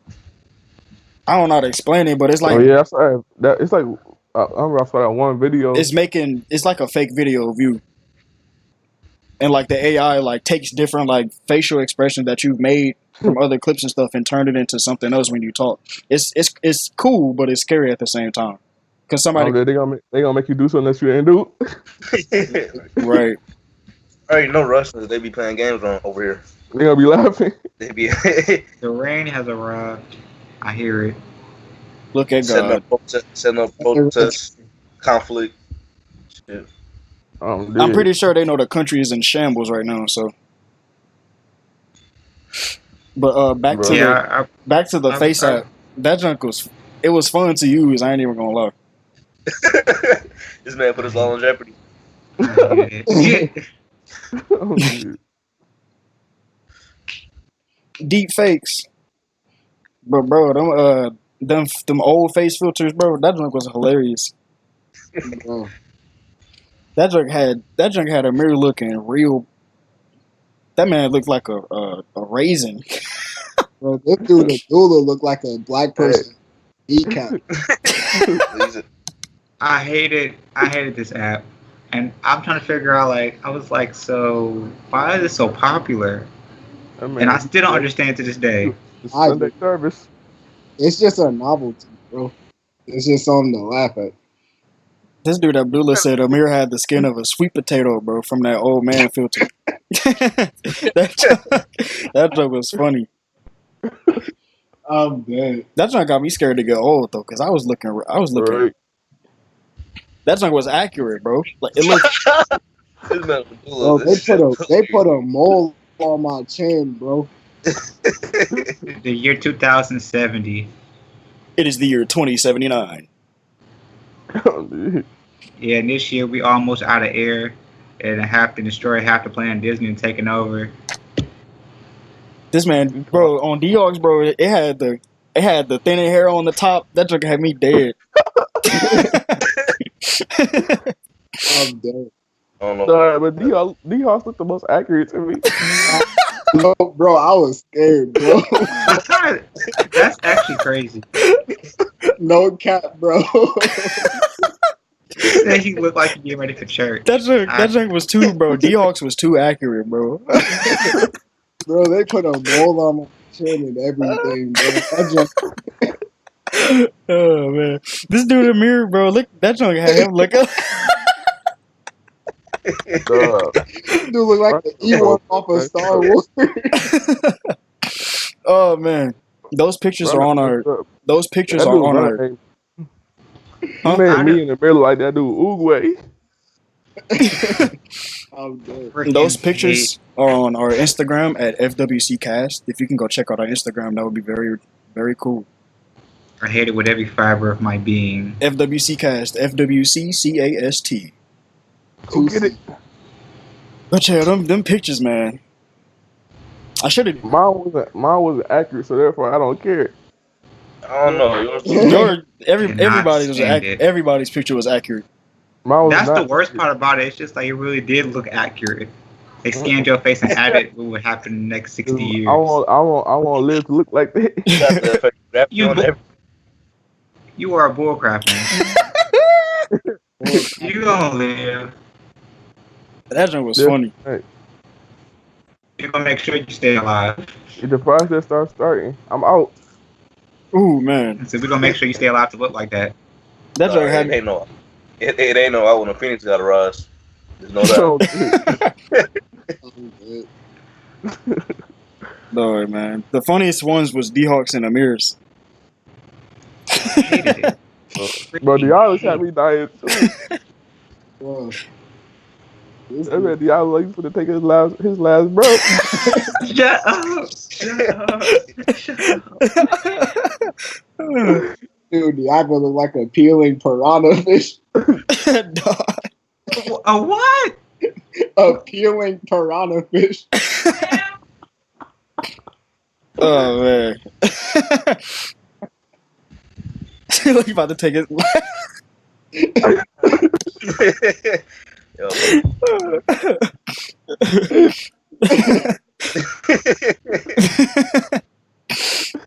I don't know how to explain it, but it's like.
Oh yeah, I saw that. It's like I remember I saw that one video.
It's like a fake video of you. And like the AI like takes different like facial expressions that you've made from other clips and stuff and turned it into something else when you talk. It's cool, but it's scary at the same time. Cause somebody
they gonna make you do something that you ain't do.
Right.
Alright, no Russians. They be playing games over here.
They gonna be laughing.
They be.
The rain has arrived. I hear it.
Look at God.
Setting up protests, conflict. Shit.
I'm pretty sure they know the country is in shambles right now. So, but back to the Face app. That junk was fun to use. I ain't even gonna lie.
This man put us all in jeopardy.
Deep fakes, but bro, them old face filters, bro. That junk was hilarious. That junk had a mirror looking real. That man looked like a raisin.
Bro, this dude Abdullah looked like a black person. Kneecap.
I hated this app, and I'm trying to figure out, like, I was like, so why is it so popular? And I still don't understand to this day.
Sunday service.
It's just a novelty, bro. It's just something to laugh at.
This dude Abdullah said Amir had the skin of a sweet potato, bro, from that old man filter. that joke was funny.
I'm dead.
That joke got me scared to get old though, because I was looking. Right. That joke was accurate, bro. Like it looked.
Bro, they put a mole on my chin, bro.
The year 2070.
It is the year 2079.
Yeah, and this year we almost out of air and have to destroy half the planet Disney and taking over.
This man, bro, on D-Hawks, bro, it had the thinning hair on the top. That joke had me dead.
I'm dead.
I don't know.
Sorry, but D-Hawks looked the most accurate to me.
No, bro, I was scared, bro.
That's actually crazy.
No cap, bro.
He looked like he getting ready for church.
That joke was too, bro. D-Hawks was too accurate, bro.
Bro, they put a mole on my chin and everything, bro.
Oh man, this dude in the mirror, bro. Look, that joke had him look up.
Dude look like the Ewok off of Star Wars.
Oh man, those pictures are on our. Those pictures are on our.
Huh? Man, me in the middle like that dude Uruguay.
Those pictures are on our Instagram at FWC Cast. If you can go check out our Instagram, that would be very, very cool.
I hate it with every fiber of my being.
FWC Cast, FWCCAST.
Who get it?
But yeah, them pictures, man. I should have.
Mine wasn't accurate, so therefore I don't care.
I don't know.
Everybody's picture was accurate.
That's the worst part about it. It's just like it really did look accurate. They scanned your face and added what would happen in the next 60 years.
I want to live to look like that.
You are a bullcrap, man. You gonna live.
That joke was funny.
Right.
You're gonna make sure you stay alive.
If the process starts starting, I'm out.
Ooh, man.
So we're gonna make sure you stay alive to look like that.
That joke had
it ain't no I when the Phoenix got to rise. There's no doubt.
No, man. The funniest ones was D-Hawks and Amirs.
Bro, Diallo's had me dying too.
Bro.
That man Diallo used to take his last breath.
Shut up! Shut up!
Dude, Diablo look like a peeling piranha fish.
A what?
A peeling piranha fish.
Oh man. Look, you about to take it.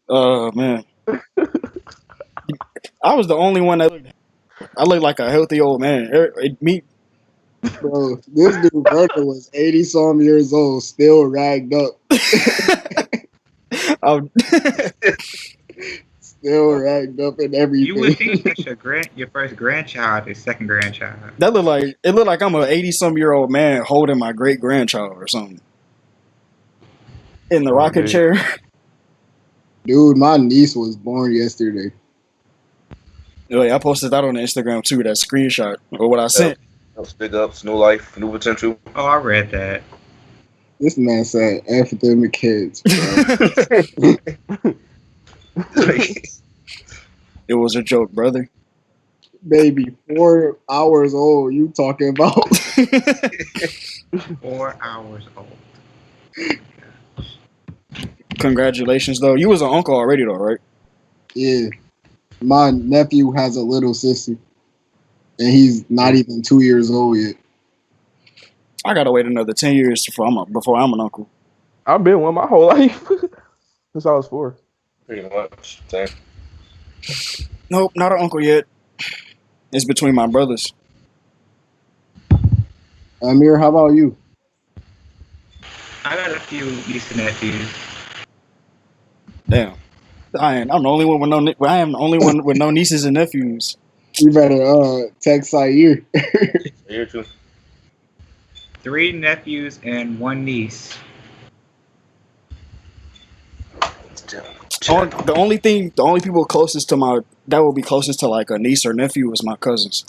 Oh man. I was the only one that I looked like a healthy old man. Me.
Bro, this dude Bertha was 80-some years old, still ragged up. Still ragged up and everything.
You would think that your first grandchild is second grandchild.
That looked like I'm an 80-some-year-old man holding my great grandchild or something in the rocking chair.
Dude, my niece was born yesterday.
I posted that on Instagram too. That screenshot or what I sent.
Big ups, new life, new potential.
Oh, I read that.
This man said F them kids, bro.
It was a joke, brother.
Baby, 4 hours old. You talking about?
4 hours old.
Congratulations, though. You was an uncle already, though, right?
Yeah. My nephew has a little sister, and he's not even 2 years old yet.
I gotta wait another 10 years before I'm an uncle.
I've been one my whole life since I was 4.
Pretty much. Same.
Nope, not an uncle yet. It's between my brothers.
Amir, how about you?
I got a few nieces and nephews.
Damn, I'm the only one with no. I am the only one with no nieces and nephews.
You better text Sayer.
Here too.
3 nephews and 1 niece.
The only people closest to that will be closest to like a niece or nephew was my cousins.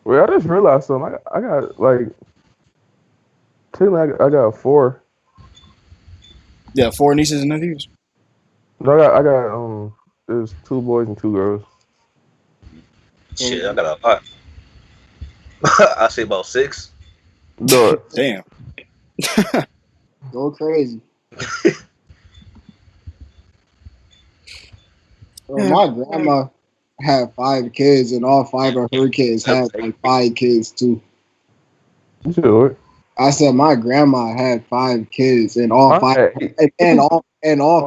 Well, I just realized something. I got like, technically I got 4.
Yeah, 4 nieces and nephews.
No, I got there's 2 boys and 2 girls.
Shit, I got a lot. I say about 6.
No.
Damn.
Go crazy. My grandma had 5 kids, and all 5 of her kids had like 5 kids too.
You said what?
I said my grandma had 5 kids, and all 5 and all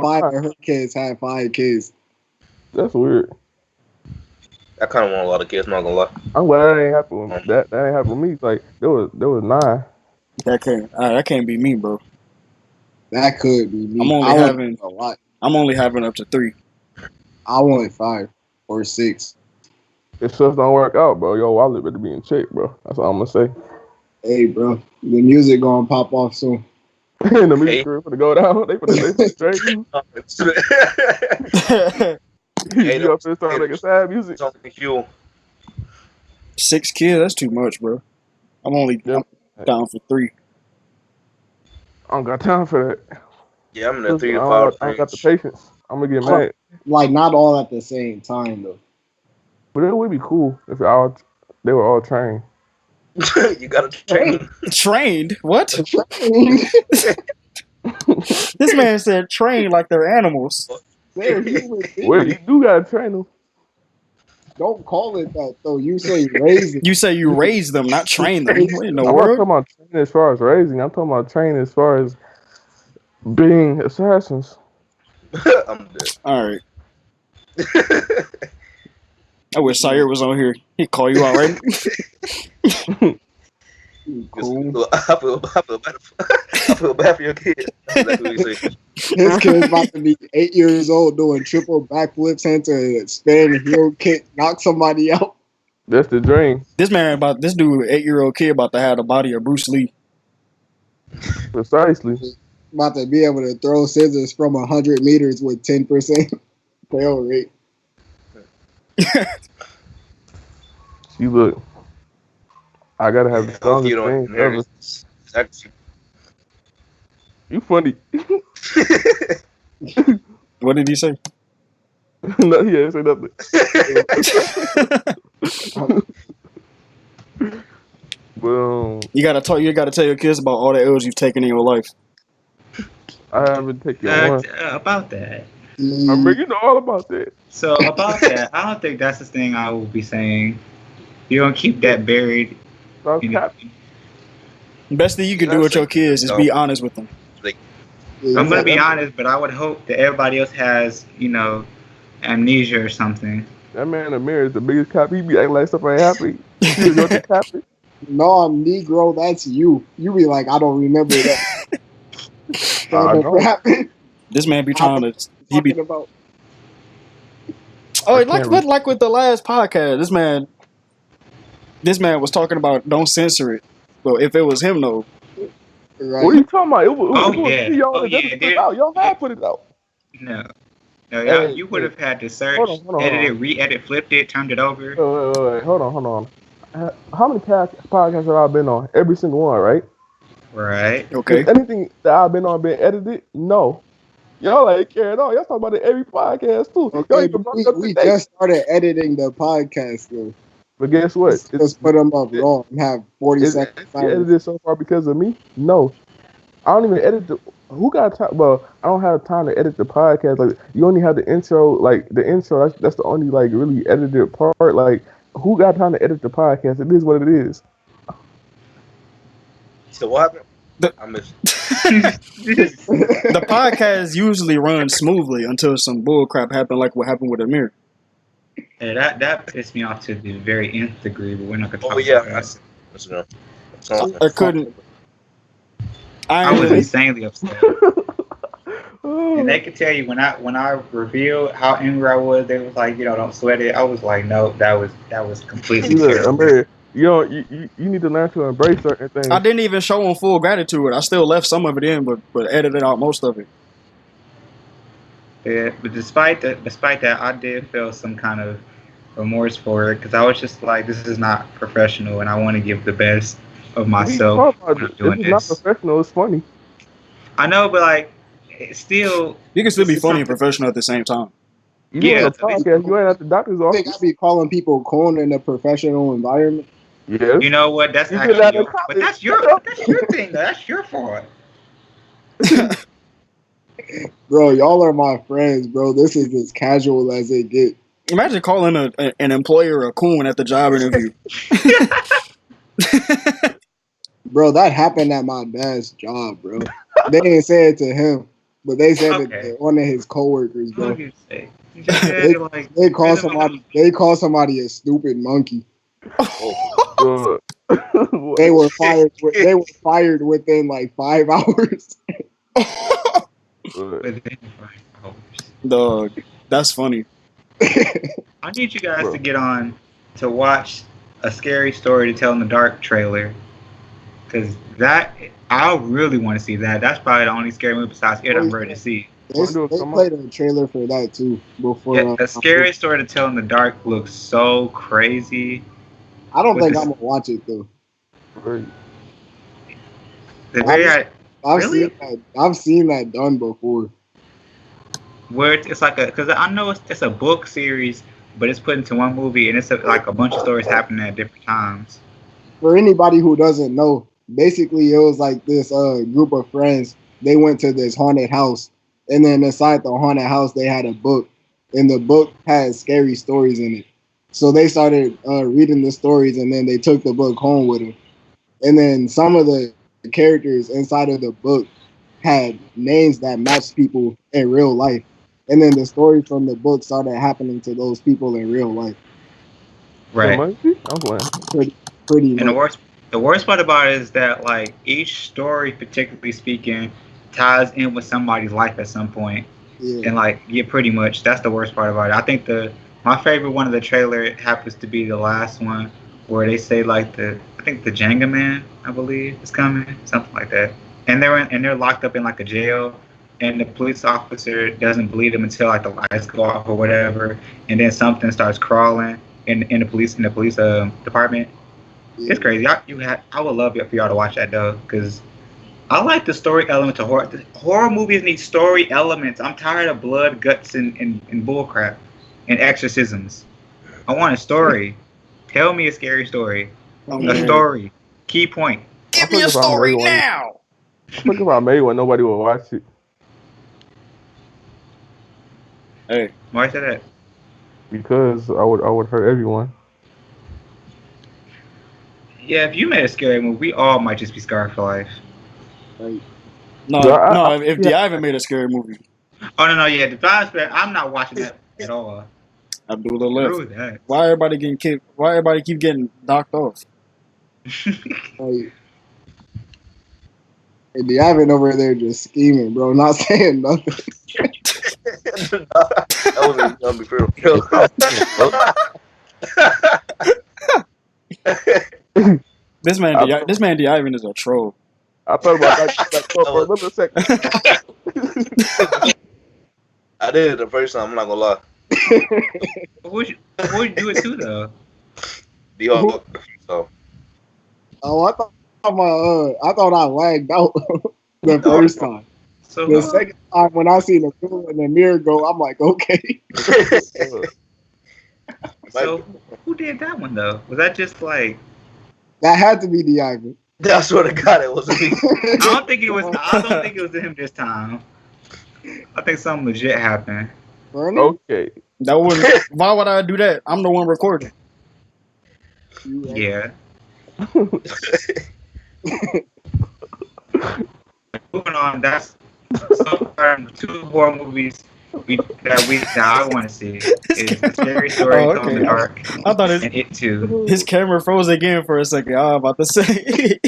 5 of her kids had 5 kids.
That's weird.
I kind of want a lot of kids. Not gonna lie.
I'm glad that ain't happened. That ain't happened with me. Like there was 9.
That can't be me, bro.
That could be me.
I'm only having up to 3.
I want 5 or 6.
If stuff don't work out, bro, your wallet better be in check, bro. That's all I'm gonna say.
Hey, bro, the music gonna pop off soon.
And the music career gonna go down. They put straight you. You up there starting making sad music.
6 kids, that's too much, bro. I'm only down for 3.
I don't got time for that.
Yeah, I'm in the 3 to 5
I don't got the patience. I'm gonna get mad.
Like not all at the same time though.
But it would be cool if they were all trained.
You gotta train.
Trained? What? This man said trained like they're animals.
Well, you do gotta train them.
Don't call it that though. You say raise them.
You say you raise them, not train them. What in the
I'm not
world?
talking about training as far as raising. I'm talking about training as far as being assassins.
I'm dead.
All right. I wish Sire was on here. He'd call you out, right?
Cool.
I feel bad for your kid. That's exactly what you say.
His kid's about to be 8 years old doing triple backflips into spin heel kick, knock somebody out.
That's the dream.
This dude, 8-year-old kid, about to have the body of Bruce Lee.
Precisely.
About to be able to throw scissors from 100 meters with 10% fail rate.
See, look, I gotta have the strongest thing ever.
Exactly.
You funny.
What did he say?
No, he ain't say nothing. Well,
you gotta tell your kids about all the L's you've taken in your life.
I haven't taken one.
About that.
I mean, you know all about that.
So about that, I don't think that's the thing I will be saying. You don't keep that buried.
Best thing you can do with your kids is be honest with them.
I'm gonna be honest, but I would hope that everybody else has, amnesia or something.
That man Amir is the biggest cop. He be acting like stuff ain't happening.
No, I'm Negro. That's you. You be like, I don't remember that. That happened.
This man be trying to. He be
about.
Oh, like with the last podcast, this man was talking about don't censor it. But if it was him, though.
Right.
What are you talking about? Y'all have put it out.
No, you would have had to search, edit it, re-edit, flipped it, turned it over.
Wait, hold on. How many podcasts have I been on? Every single one, right?
Right.
Okay.
Has anything that I've been on been edited? No. Y'all ain't care at all. Y'all talk about it every podcast too.
Okay, we just started editing the podcast though.
But guess what?
Just put them up raw and have 40 seconds.
You edited so far because of me? No. I don't even edit who got time? Well, I don't have time to edit the podcast. Like, you only have the intro. Like, the intro, that's the only, like, really edited part. Like, who got time to edit the podcast? It is what it is.
So what happened? I missed
The podcast usually runs smoothly until some bull crap happened, like what happened with Amir.
Yeah, that pissed me off to the very nth degree, but we're not going to talk about that.
I couldn't.
I was insanely upset. And they could tell you when I revealed how angry I was, they was like, don't sweat it. I was like, no, that was completely terrible.
You need to learn to embrace certain things.
I didn't even show them full gratitude. I still left some of it in, but edited out most of it.
Yeah, but despite that, I did feel some kind of remorse for it because I was just like, this is not professional, and I want to give the best of myself when I'm doing this.
It's not professional. It's funny.
I know, but like, it's still
You can still be funny and professional at the same time.
You doing a podcast, you ain't at the doctor's
I think
office.
I be calling people corn in a professional environment.
Yes.
You know what? That's actually but that's your thing. That's your fault.
Bro, y'all are my friends, bro. This is as casual as it get.
Imagine calling an employer a coon at the job interview.
Bro, that happened at my dad's job, bro. They didn't say it to him, but they said it to one of his coworkers, bro. They call somebody a stupid monkey. They were fired. They were fired within like 5 hours.
Dog, that's funny.
I need you guys to get on to watch a Scary Story to Tell in the Dark trailer, because I really want to see that. That's probably the only scary movie besides it I'm ready to see.
They played a trailer for that too before.
Yeah, a Scary Story to Tell in the Dark looks so crazy.
I don't think I'm gonna watch it though. I've seen that done before.
Where it's like because I know it's a book series, but it's put into one movie, and it's like a bunch of stories happening at different times.
For anybody who doesn't know, basically it was like this group of friends. They went to this haunted house, and then inside the haunted house they had a book, and the book had scary stories in it. So they started reading the stories, and then they took the book home with them. And then some of the characters inside of the book had names that matched people in real life. And then the stories from the book started happening to those people in real life.
Right.
Pretty
and the worst part about it is that like each story, particularly speaking, ties in with somebody's life at some point. Yeah. And pretty much that's the worst part about it. I think my favorite one of the trailer happens to be the last one where they say I think the Jenga Man, I believe, is coming, something like that. And they're locked up in like a jail, and the police officer doesn't believe them until like the lights go off or whatever, and then something starts crawling in the police department. Yeah. It's crazy. I would love it for y'all to watch that though, because I like the story element to horror. Horror movies need story elements. I'm tired of blood, guts, and bullcrap and exorcisms. I want a story. Tell me a scary story. A story. Key point.
Give me a story now.
Think about May when nobody will watch it.
Hey,
why say that?
Because I would hurt everyone.
Yeah, if you made a scary movie, we all might just be scarred for life.
Right. No. If Ivan made a scary movie.
Oh no, yeah, the Spiderman. I'm not watching that at all.
Abdullah left. Why everybody getting kicked? Why everybody keep getting knocked off?
And Ivan over there just scheming, bro, not saying nothing.
That wasn't gonna be fair.
This man Ivan is a troll.
I thought about that for a little second.
I did it the first time. I'm not gonna lie.
Who'd you do it to though?
The so.
Oh, I thought I lagged out the first time. So the second time when I seen the film in the mirror go, I'm like, okay.
So who did that one though? Was that just like?
That had to be the Ivan.
I swear to God, it wasn't me.
I don't think it was him this time. I think something legit happened.
Okay.
Why would I do that? I'm the one recording.
Yeah. Moving on, that's two horror movies that I want to see. Is The Scary Story in the Dark.
I thought
and It Too.
His camera froze again for a second. I was about to say.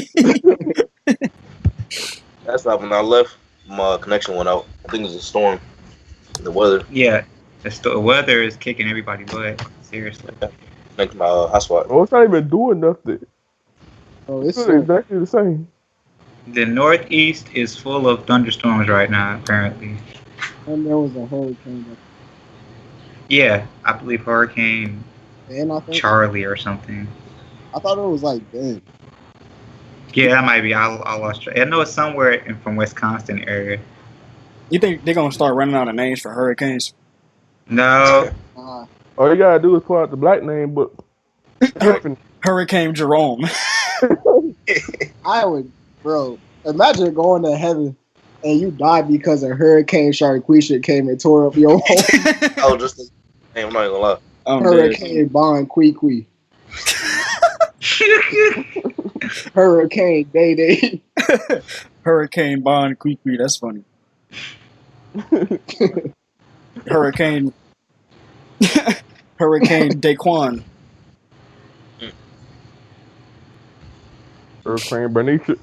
That's not when I left. My connection went out. I think it was a storm. The weather.
Yeah, the weather is kicking everybody butt. Seriously.
Like my hotspot.
Oh, it's not even doing nothing.
Oh, it's
exactly the same.
The Northeast is full of thunderstorms right now, apparently.
And there was a hurricane.
Yeah, I believe Hurricane Charlie or something.
I thought it was like Ben.
Yeah, that might be. I lost track. I know it's somewhere from Wisconsin area.
You think they're gonna start running out of names for hurricanes?
No.
All you gotta do is pull out the black name, but
Hurricane Jerome.
I would, bro. Imagine going to heaven and you died because a Hurricane Sharquisha came and tore up your home.
Oh, just I'm not even gonna lie.
Hurricane Bon Quee. Hurricane Day Day.
Hurricane Bon Quee. That's funny. Hurricane Daquan.
Hurricane Bernicia.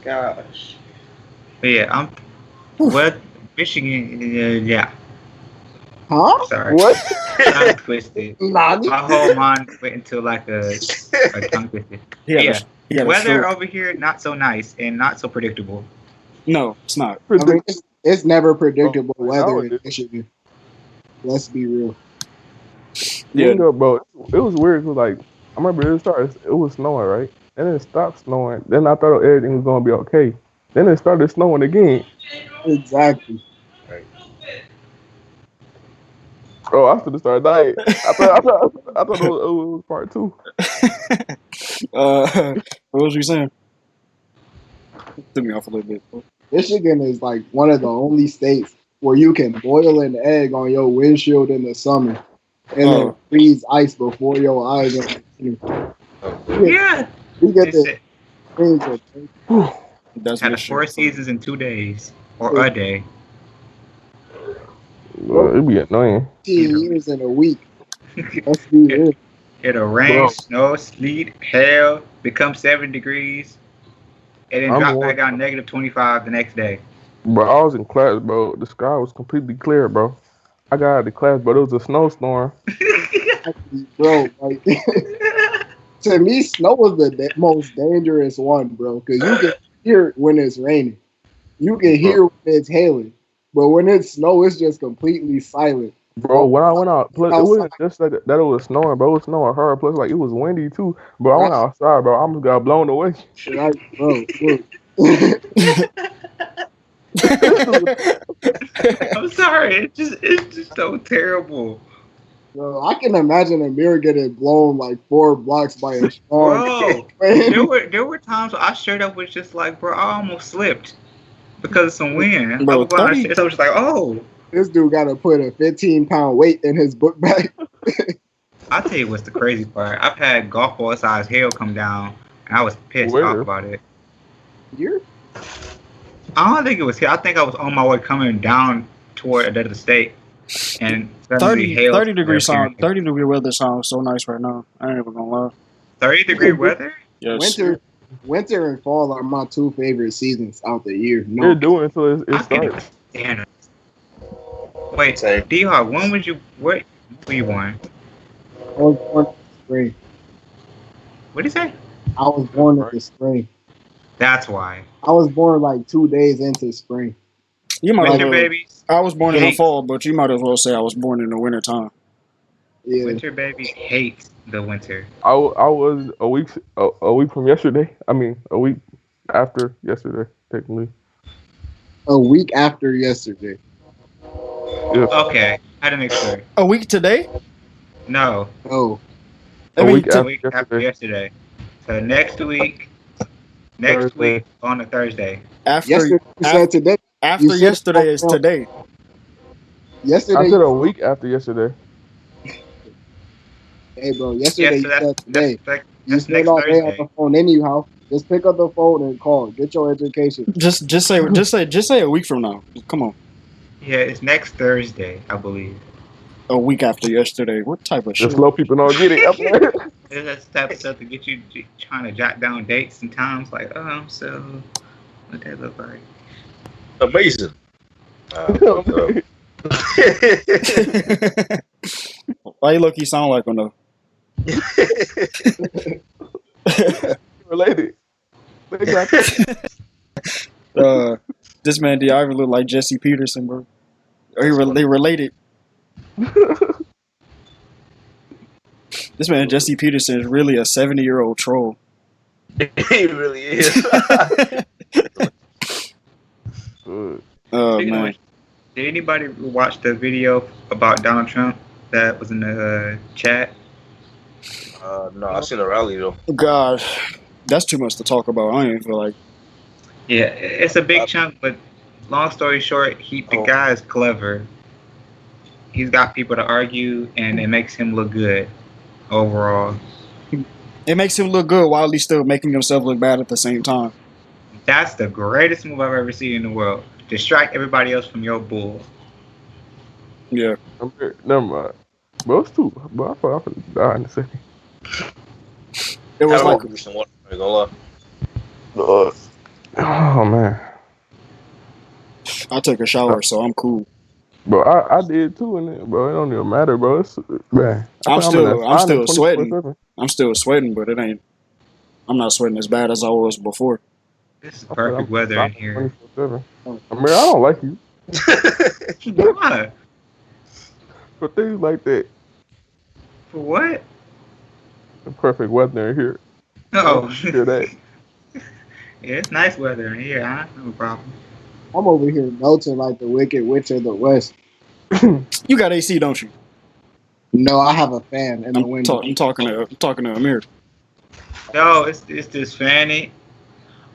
Gosh. But yeah, what Michigan? Yeah.
Huh?
Sorry.
What?
Tongue twisted.
Nah,
My whole mind went into like a tongue twisted. Yeah. Weather over here not so nice and not so predictable.
No, it's not.
I mean, it's never predictable weather in Michigan. Let's be real.
Yeah, bro. It was weird. It was like I remember it was snowing, right? And then it stopped snowing. Then I thought everything was gonna be okay. Then it started snowing again.
Exactly.
Oh, I should have started dying. I thought it was part 2.
What was you saying? Threw me off a little bit.
Michigan is like one of the only states where you can boil an egg on your windshield in the summer and then freeze ice before your eyes.
Yeah.
You get the things
That's
had 4 seasons in 2 days or a day.
Well, it'd be annoying.
10 years in a week. Let's be real.
It'll rain, snow, sleet, hail, become 7 degrees, and then drop back down negative 25 the next day.
Bro, I was in class, bro. The sky was completely clear, bro. I got out of the class, but it was a snowstorm.
Bro, like, to me, snow was the most dangerous one, bro, because you can hear it when it's raining. You can hear when it's hailing. But when it's snow, it's just completely silent.
Bro, when I went out, plus it wasn't just like that it was snowing, bro. It was snowing hard. Plus, like, it was windy, too. Bro, I went outside, bro. I almost got blown away.
Right, bro, look.
I'm sorry. It's just so terrible.
Bro, I can imagine Amir getting blown like 4 blocks by a storm.
Bro, there were times where I straight up was just like, bro, I almost slipped because of some wind.
Bro,
so I was just like, oh.
This dude got to put a 15-pound weight in his book bag.
I'll tell you what's the crazy part. I've had golf ball size hail come down, and I was pissed off about it.
Here?
I don't think it was here. I think I was on my way coming down toward another state. And
30 degree weather sounds so nice right now. I ain't even gonna lie.
30-degree weather?
Yes.
Winter and fall are my 2 favorite seasons out the year.
No. They're doing until it starts.
Damn it. Wait, D-Hawk, when were you born?
I was born in the spring.
What did you say?
I was born in the spring.
That's why.
I was born like 2 days into spring.
You might
winter babies.
I was born in the fall, but you might as well say I was born in the winter time.
Yeah.
Winter babies hate the winter.
I was a week from yesterday. I mean, a week after yesterday, technically.
A week after yesterday.
Yes.
Okay, I had to make sure.
A week today?
No.
Oh.
A week
after yesterday. So next week on a Thursday.
Today.
After yesterday is today.
Yesterday.
I said a week after yesterday.
Hey, bro. Yesterday you said today. You spent
next
all day on
Thursday.
the phone anyhow. Just pick up the phone and call. Get your education.
Just say a week from now. Come on.
Yeah, it's next Thursday, I believe.
A week after yesterday. What type of shit?
The slow people don't get it.
It's that type of stuff to get you trying to jot down dates and times. Like, so what that look like?
Amazing.
Why you look-y sound like him though?
Related.
This man D'Iver look like Jesse Peterson, bro. Or they related. This man Jesse Peterson is really a 70-year-old troll.
He really is.
man.
Did anybody watch the video about Donald Trump that was in the chat?
No, I seen the rally though.
God, that's too much to talk about. I don't even feel like.
Yeah, it's a big chunk, but long story short, the guy is clever. He's got people to argue, and it makes him look good overall.
It makes him look good while he's still making himself look bad at the same time.
That's the greatest move I've ever seen in the world. Distract everybody else from your bull.
Yeah.
Never mind. Bro, it's too. Bro, I thought I was die in a second.
It was like.
Oh man.
I took a shower, so I'm cool.
Bro, I did too, and bro, it don't even matter, bro. It's, man,
I'm still sweating. I'm still sweating, but it ain't. I'm not sweating as bad as I was before.
This is perfect weather in here.
I mean, I don't like you.
Why?
For things like that.
For what?
The perfect weather in here.
Oh,
hear that?
Yeah, it's nice weather in here. I have no problem.
I'm over here melting like the Wicked Witch of the West.
You got AC, don't you?
No, I have a fan in the window.
I'm talking to Amir.
No, it's this Fanny.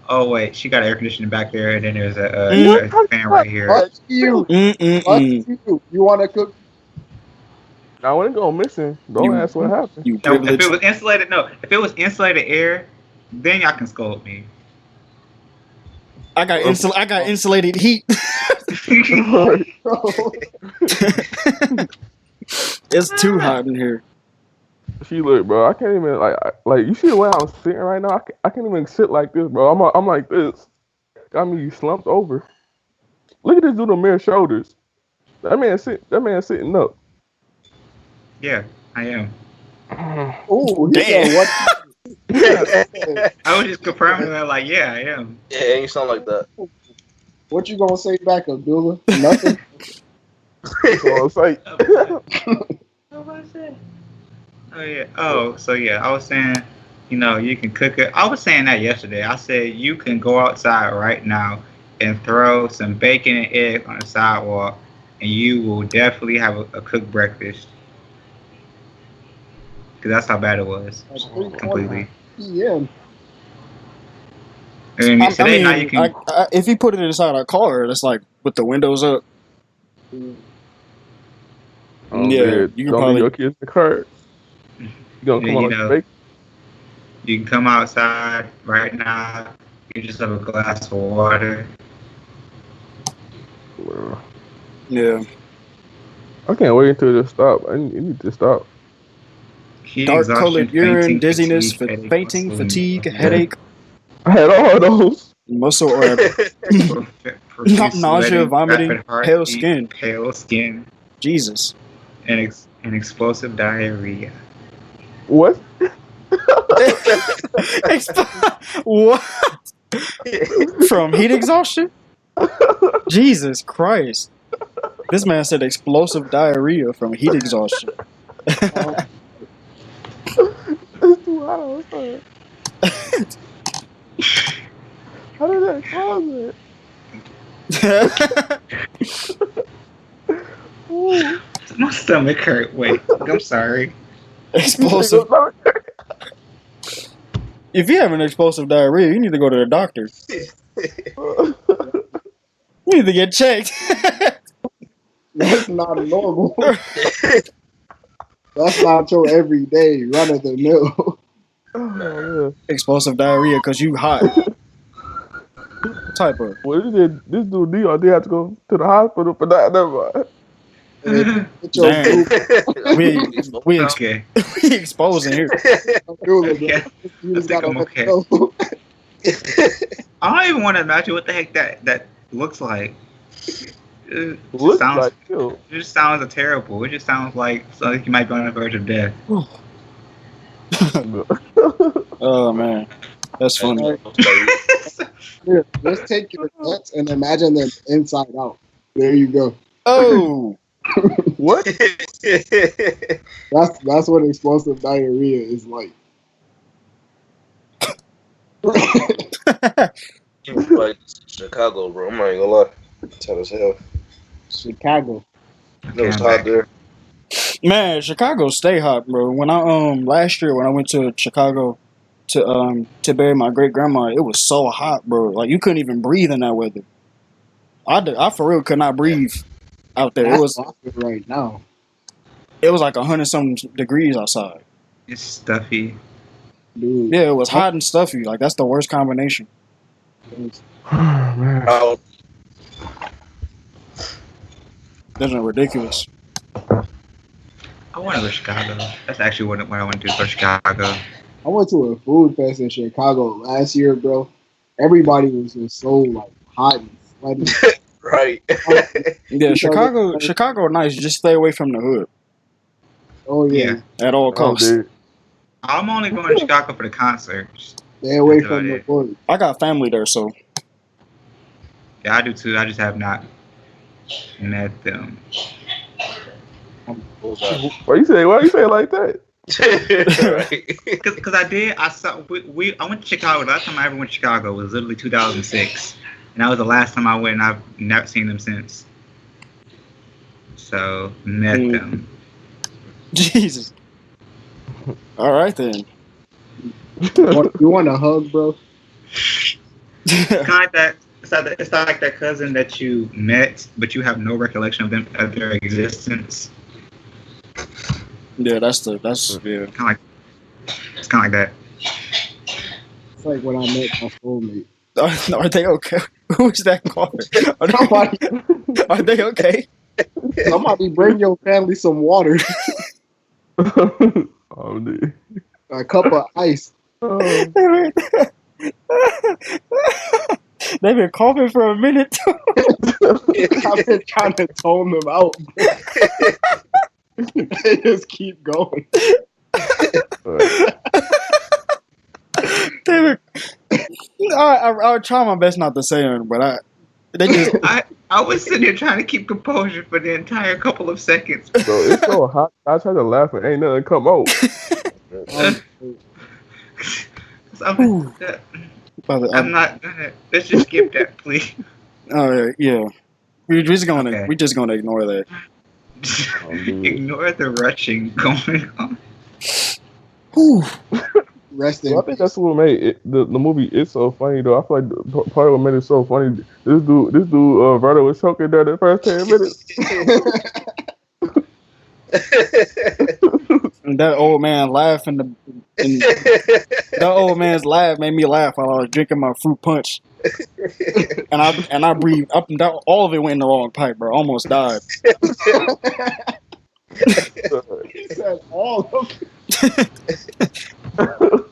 Oh wait, she got air conditioning back there, and then there's a fan right here.
Fuck you. Fuck you. You want to cook?
Now when it go missing, don't ask what happened.
No, if it was insulated air, then y'all can scold me.
I got insulated heat. It's too hot in here.
She look, bro. I can't even like. You see the way I'm sitting right now? I can't even sit like this, bro. I'm like this. Got me slumped over. Look at this dude on mere shoulders. That man sitting up.
Yeah, I am.
Oh
damn!
What?
I was just confirming that, like, yeah, I am.
Yeah, you sound like that.
What you gonna say back, Abdullah? Nothing.
So it's like.
What was I saying? Oh yeah. Oh, so yeah, I was saying, you can cook it. I was saying that yesterday. I said you can go outside right now and throw some bacon and egg on the sidewalk, and you will definitely have a cooked breakfast. Because that's how bad it was. Completely.
Yeah.
And today, now you can.
If you put it inside our car, it's like with the windows up. Yeah, you can probably.
Your kids in the car. You gonna come on bacon?
You can come outside right now. You just have a glass of water.
Yeah.
I can't wait until it stop. You need to stop.
Dark colored urine, dizziness, fainting, fatigue, headache.
I had all those.
Muscle or nausea, vomiting, pale skin. Jesus.
And explosive diarrhea.
What?
What? From heat exhaustion? Jesus Christ. This man said explosive diarrhea from heat exhaustion.
It's too hot outside. How did that cause it?
My stomach hurt. Wait, I'm sorry.
Explosive. If you have an explosive diarrhea, you need to go to the doctor. You need to get checked.
That's not normal. That's not your everyday run of the mill.
Explosive diarrhea because you hot. Type of.
Well, this dude Dion did have to go to the hospital for that. Never mind.
We exposing here.
Okay. I think I'm okay. I don't even want to imagine what the heck that looks like. It just sounds terrible. It just sounds like you might be on the verge of death.
Oh man, that's funny.
Here, just take your guts and imagine them inside out. There you go.
Oh,
what?
That's what explosive diarrhea is like.
Like Chicago, bro. I'm not even gonna lie. It's hot as hell.
Chicago.
It was hot there.
Man, Chicago stay hot, bro. When I last year when I went to Chicago to bury my great grandma, it was so hot, bro. Like you couldn't even breathe in that weather. I for real could not breathe out there. It was
right now.
It was like 100-something degrees outside.
It's stuffy.
Dude.
Yeah, it was hot and stuffy. Like that's the worst combination.
Oh,
That's ridiculous.
I want to go to Chicago. That's actually what I want to do. Go to Chicago.
I went to a food fest in Chicago last year, bro. Everybody was just so like hot and sweaty.
right.
Yeah, Chicago nice. Just stay away from the hood.
Oh yeah.
At all costs.
I'm only going to Chicago for the concerts.
Stay away from the hood.
I got family there, so.
Yeah, I do too. I just have not met them.
Why you say it like that?
Because I went to Chicago. The last time I ever went to Chicago was literally 2006, and that was the last time I went, and I've never seen them since. So met them.
Jesus. All right then.
You want a hug, bro?
It's kind of like that. It's not like that cousin that you met, but you have no recollection of their existence.
Yeah, that's yeah.
It's kind of like that.
It's like when I met my soulmate.
Are they okay? Who is that calling? Are they okay?
Somebody bring your family some water.
Oh, dude.
A cup of ice.
They've been coughing for a minute.
I've been trying to tone them out. They just keep going.
I'll try my best not to say it, but
I was sitting here trying to keep composure for the entire couple of seconds.
Bro, it's so hot. I tried to laugh and ain't nothing come out.
I'm not gonna. Let's just skip that, please.
Oh yeah. We're just gonna ignore that.
Ignore the rushing going on.
Resting.
I think that's what made it, the movie. It's so funny though. I feel like part of what made it so funny. This dude, Verda was choking there the first 10 minutes.
And that old man laughing. That old man's laugh made me laugh while I was drinking my fruit punch. And I breathed up and down. All of it went in the wrong pipe, bro. Almost died.
He said all of it.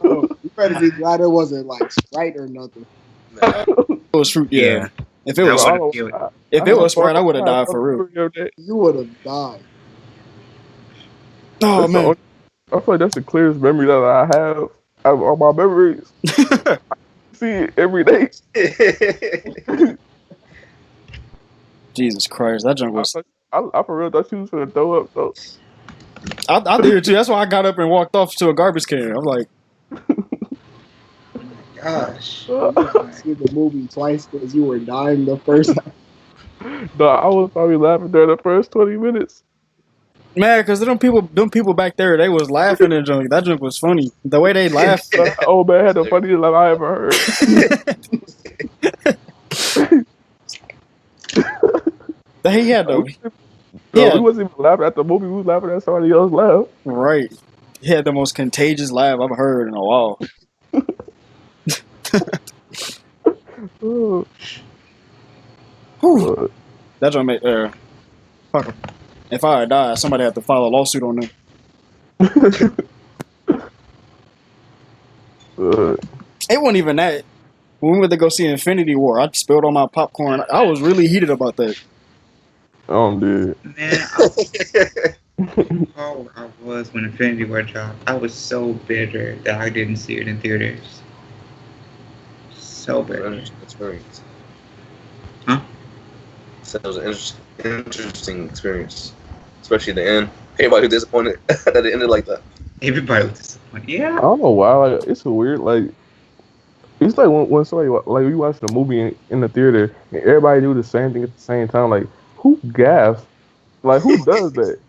You better be glad it wasn't like Sprite or nothing.
It was fruit, yeah. If it was Sprite, I would have died for real.
You would have died.
Oh man,
I feel like that's the clearest memory that I have out of all my memories. I see it every day.
Jesus Christ, that junk was.
I for real thought she was gonna throw up though.
I did too. That's why I got up and walked off to a garbage can. I'm like,
gosh.
See the movie twice because you were dying the first time.
No, I was probably laughing during the first 20 minutes.
man, because them people back there, they was laughing and junk. That junk was funny. The way they laughed.
That old man had the funniest laugh I ever heard.
He had the.
We wasn't even laughing at the movie. We was laughing at somebody else's laugh.
Right. He had the most contagious laugh I've heard in a while. That's what made fuck 'em. If I had died, somebody had to file a lawsuit on them. It wasn't even that. When we went to go see Infinity War, I spilled on my popcorn. I was really heated about that.
I'm dead.
Man, I was when Infinity War dropped. I was so bitter that I didn't see it in theaters. So bitter.
Experience.
Huh?
So it was an interesting experience, especially the end. Everybody was disappointed that it ended like that.
Everybody was disappointed. Yeah.
I don't know why. Like, it's so weird. Like, It's like when somebody like we watched a movie in the theater and everybody do the same thing at the same time. Like who gasps? Like who does that?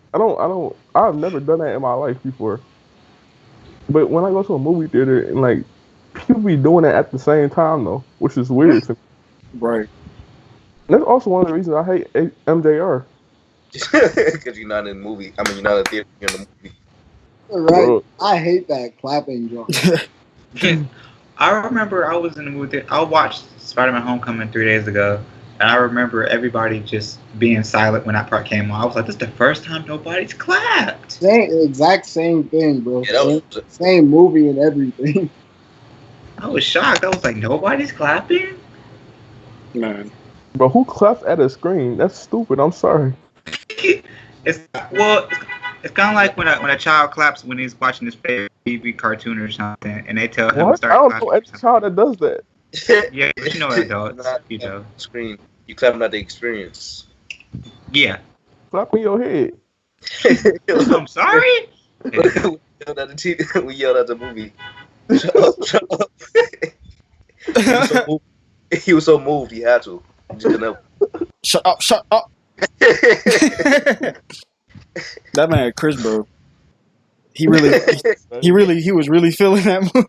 I've never done that in my life before. But when I go to a movie theater and like people be doing it at the same time though, which is weird to me.
Right.
That's also one of the reasons I hate MJR.
Because you're not in the movie. I mean, you're not in the theater. You're in the movie.
Right.
Bro.
I hate that clapping drum.
I remember I was in the movie. I watched Spider-Man: Homecoming 3 days ago, and I remember everybody just being silent when that part came on. I was like, "This is the first time nobody's clapped."
Exact same thing, bro.
Yeah,
same movie and everything.
I was shocked. I was like, "Nobody's clapping."
Man.
But who claps at a screen? That's stupid. I'm sorry.
It's kind of like when a child claps when he's watching his favorite TV cartoon or something, and they tell him to
What?
start
I don't
clapping.
know any child that does that.
Yeah, but you know adults, you know.
Screen. You clapping at the experience.
Yeah.
Clap in your head.
I'm sorry.
We yelled at the TV. We yelled at the movie. Shut up. He was so moved. He had to. He just couldn't help.
Shut up. That man, Chris, bro. He was really feeling that movie.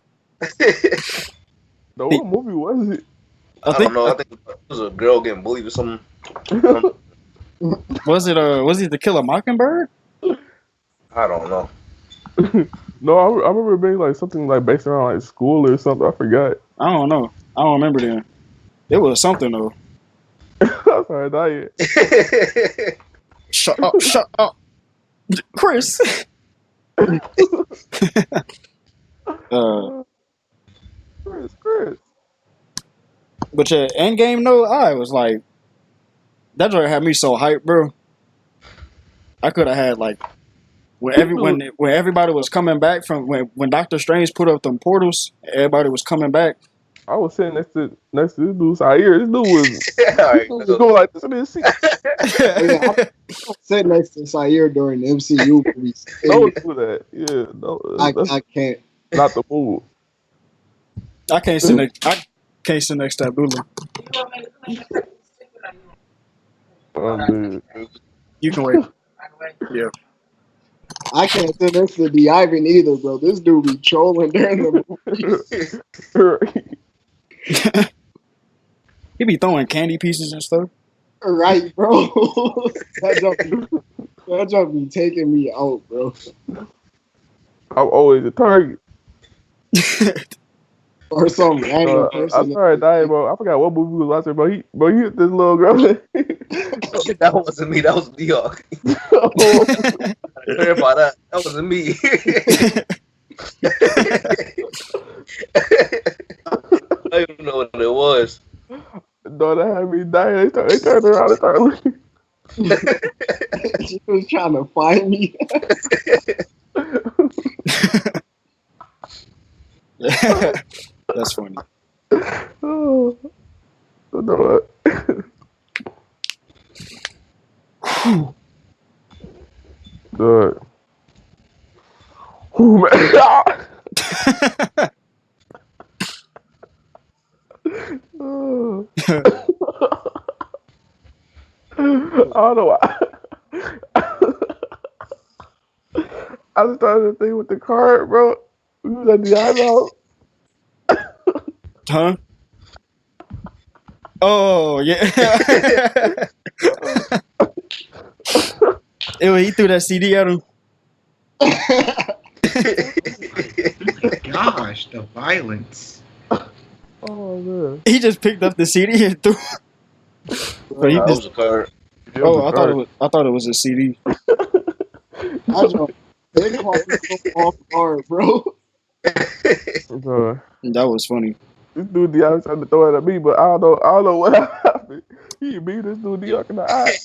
No, what movie was it?
I don't know. I think it was a girl getting bullied or something.
Was it To Kill a Mockingbird?
I don't know.
No, I remember it being like something like based around like school or something. I forgot.
I don't know. I don't remember then. It was something though.
I'm sorry, not yet.
Shut up, Chris.
Chris.
But yeah, Endgame though, I was like, that joint had me so hyped, bro. I could have had like when everybody was coming back from when Doctor Strange put up them portals, everybody was coming back.
I was sitting next to this dude Zaire. This dude was going like this in his seat.
I sat next to Zaire during the MCU movies.
Don't do that. Yeah, no,
I can't.
Not the move.
I can't sit next to Abdullah.
Dude.
You can wait. Yeah.
I can't sit next to D. Ivan either, bro. This dude be trolling during the movie.
He be throwing candy pieces and stuff.
Right, bro. That joke be taking me out, bro.
I'm always a target.
Or some random person.
I'm sorry, dying, bro. I forgot what movie we was watching, bro. He hit this little girl.
That wasn't me. That was D-Hawk. Clarify that. That wasn't me. I don't even know what it was.
No, that had me dying. They turned around and started looking.
She was trying to find me.
That's funny.
Oh, you know what? Good. Oh, man. I don't know why. I was trying to think with the card, bro. We was at the eyebrow.
Huh? Oh yeah. Ew, he threw that CD at him.
Oh my gosh, the violence.
Oh man.
He just picked up the CD and threw. But he
That
just,
was a card.
oh, I thought it was a CD.
They caught me so off guard, bro.
That was funny.
This dude Dion tried to throw it at me, but I don't know what happened. He beat this dude Dion in the eye.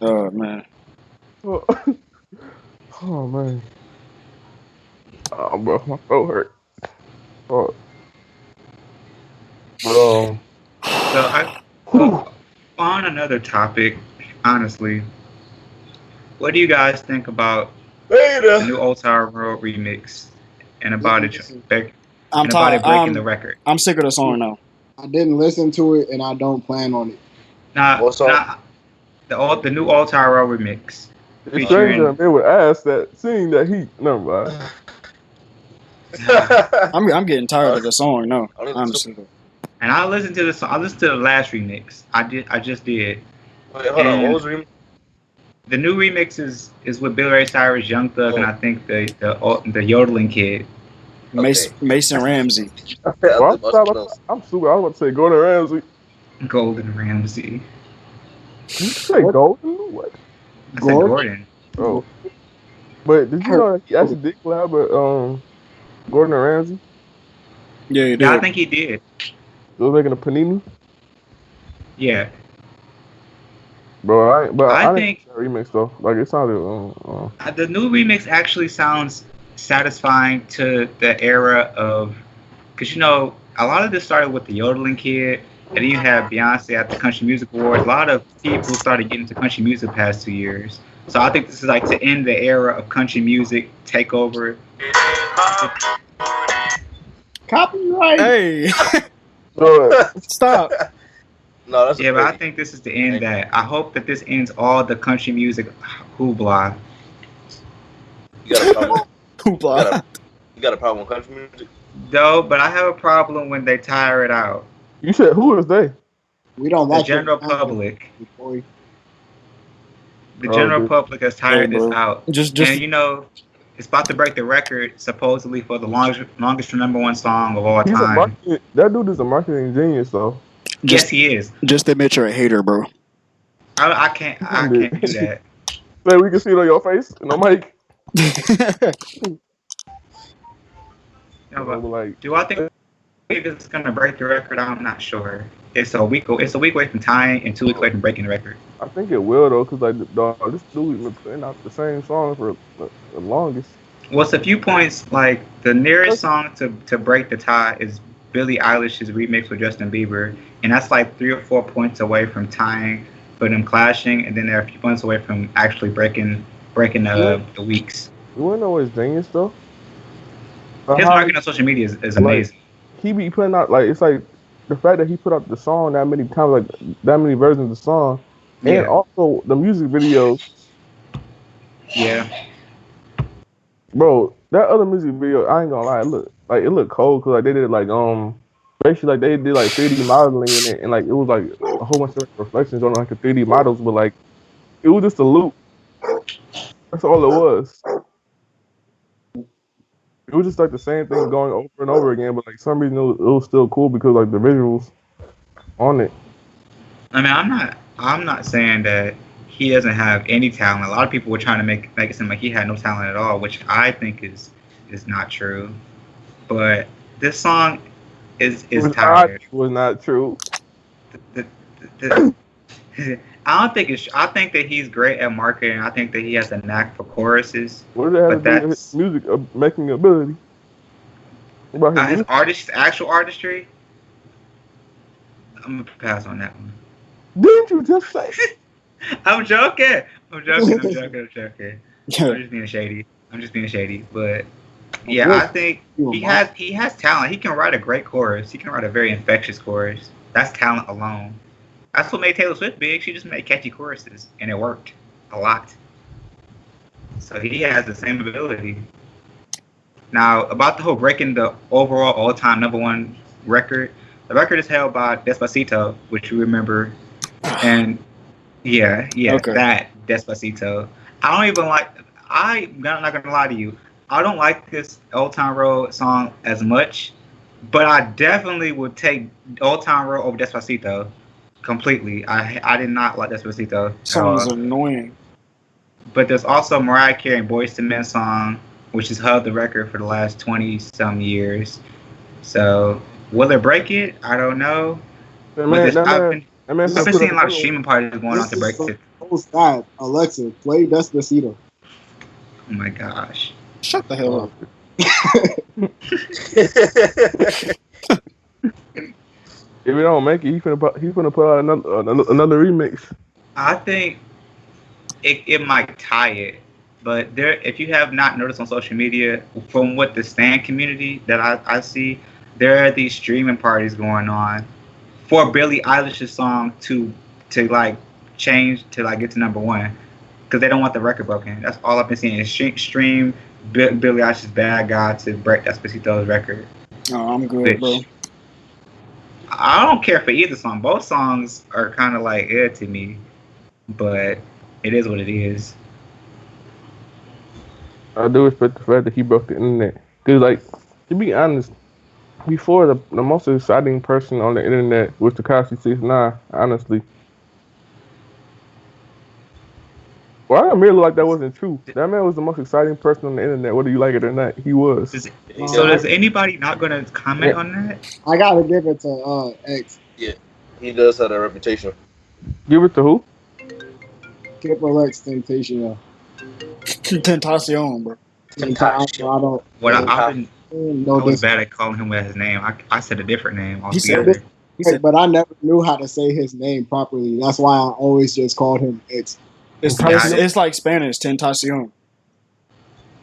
Oh man.
Oh man. Oh bro, my throat hurt. Oh.
So on another topic, honestly, what do you guys think about The new Old Town Road remix, and about it,
I'm tired.
Breaking the record.
I'm sick of the song now.
I didn't listen to it, and I don't plan on it.
The new Old Town Road remix.
It's strange that they would ask that, seeing that he. Never mind.
I'm getting tired of the song now. Honestly.
And I listened to the song. I listened to the last remix. I just did.
Wait, hold on. What was the remix?
The new remix is with Billy Ray Cyrus, Young Thug, and I think the yodeling kid.
Mason Ramsey.
Well, I'm super. I was about to say Gordon Ramsay.
Golden Ramsey.
Did you say Golden? What?
I said Gordon.
Oh. But did you know that he actually did collab with Gordon Ramsay?
Yeah, he did.
Yeah, I think he did.
They was making a panini?
Yeah.
Bro, I
think
that remix though. Like it sounded.
The new remix actually sounds satisfying to the era of, because you know a lot of this started with the yodeling kid, and then you have Beyonce at the Country Music Awards. A lot of people started getting into country music the past 2 years. So I think this is like to end the era of country music takeover.
Copyright. Hey. Stop.
No, that's
but I think this is the end that. I hope that this ends all the country music hoopla.
You got a problem?
Hoopla.
You got a problem with country music?
No, but I have a problem when they tire it out.
You said who is they?
We don't
The
like
general public. The general public has tired this out. And you know, it's about to break the record supposedly for the longest #1 song of all time.
That dude is a marketing genius though.
Yes, he is.
Just admit you're a hater, bro.
I can't do that.
So we can see it on your face and on mic.
No, but do I think it's gonna break the record? I'm not sure. It's a week away from tying and 2 weeks away from breaking the record.
I think it will though, cause like this dude been putting out the same song for the longest.
Well, it's a few points. Like the nearest song to break the tie is Billie Eilish's remix with Justin Bieber, and that's like 3 or 4 points away from tying for them clashing, and then they're a few points away from actually breaking the weeks.
You wanna know what's genius though?
His marketing on social media is amazing.
Like, he be putting out it's like the fact that he put out the song that many times, like that many versions of the song, and also the music videos.
Yeah.
Bro, that other music video, I ain't gonna lie, it looked cold because like they did like basically like they did like 3D modeling in it, and like it was like a whole bunch of reflections on like the 3D models, but like it was just a loop. That's all it was. It was just like the same thing going over and over again, but like some reason it was still cool because like the visuals on it.
I mean, I'm not saying that he doesn't have any talent. A lot of people were trying to make it seem like he had no talent at all, which I think is not true. But this song is tired.
It was not true.
I think that he's great at marketing. I think that he has a knack for choruses.
What does that have to do with his music making ability?
His actual artistry? I'm gonna pass on that one.
Didn't you just say?
I'm joking. I'm just being shady. But yeah, I think he has talent. He can write a great chorus. He can write a very infectious chorus. That's talent alone. That's what made Taylor Swift big. She just made catchy choruses, and it worked a lot. So he has the same ability. Now, about the whole breaking the overall all-time #1 record, the record is held by Despacito, which you remember. And okay. That Despacito. I'm not gonna lie to you. I don't like this Old Town Road song as much, but I definitely would take Old Town Road over Despacito. Completely. I did not like Despacito.
Song's annoying.
But there's also Mariah Carey and Boyz II Men song, which has held the record for the last 20-some years. So, will it break it? I don't know. I've been seeing a lot of streaming parties going on to break it.
What's that? Alexa, play Despacito.
Oh my gosh.
Shut the hell up.
If we don't make it, he's gonna put out another remix.
I think it might tie it. But there, if you have not noticed on social media, from what the stan community that I see, there are these streaming parties going on for Billie Eilish's song to like change to like get to #1 because they don't want the record broken. That's all I've been seeing is stream Billie Eilish's "Bad Guy" to break Despacito's record.
Oh, I'm good, bro.
I don't care for either song. Both songs are kind of like to me, but it is what it is.
I do respect the fact that he broke the internet. Cause like, to be honest, before the most exciting person on the internet was Tekashi 6ix9ine, honestly. Well, I really like that wasn't true. That man was the most exciting person on the internet, whether you like it or not. He was.
So is anybody not going to comment on that?
I gotta give it to X.
Yeah, he does have a reputation.
Give it to who?
Triple X Temptation.
Tentacion, bro.
Tentacion. I was bad at calling him by his name. I said a different name altogether.
He said, but I never knew how to say his name properly. That's why I always just called him X.
It's like Spanish, Tentacion.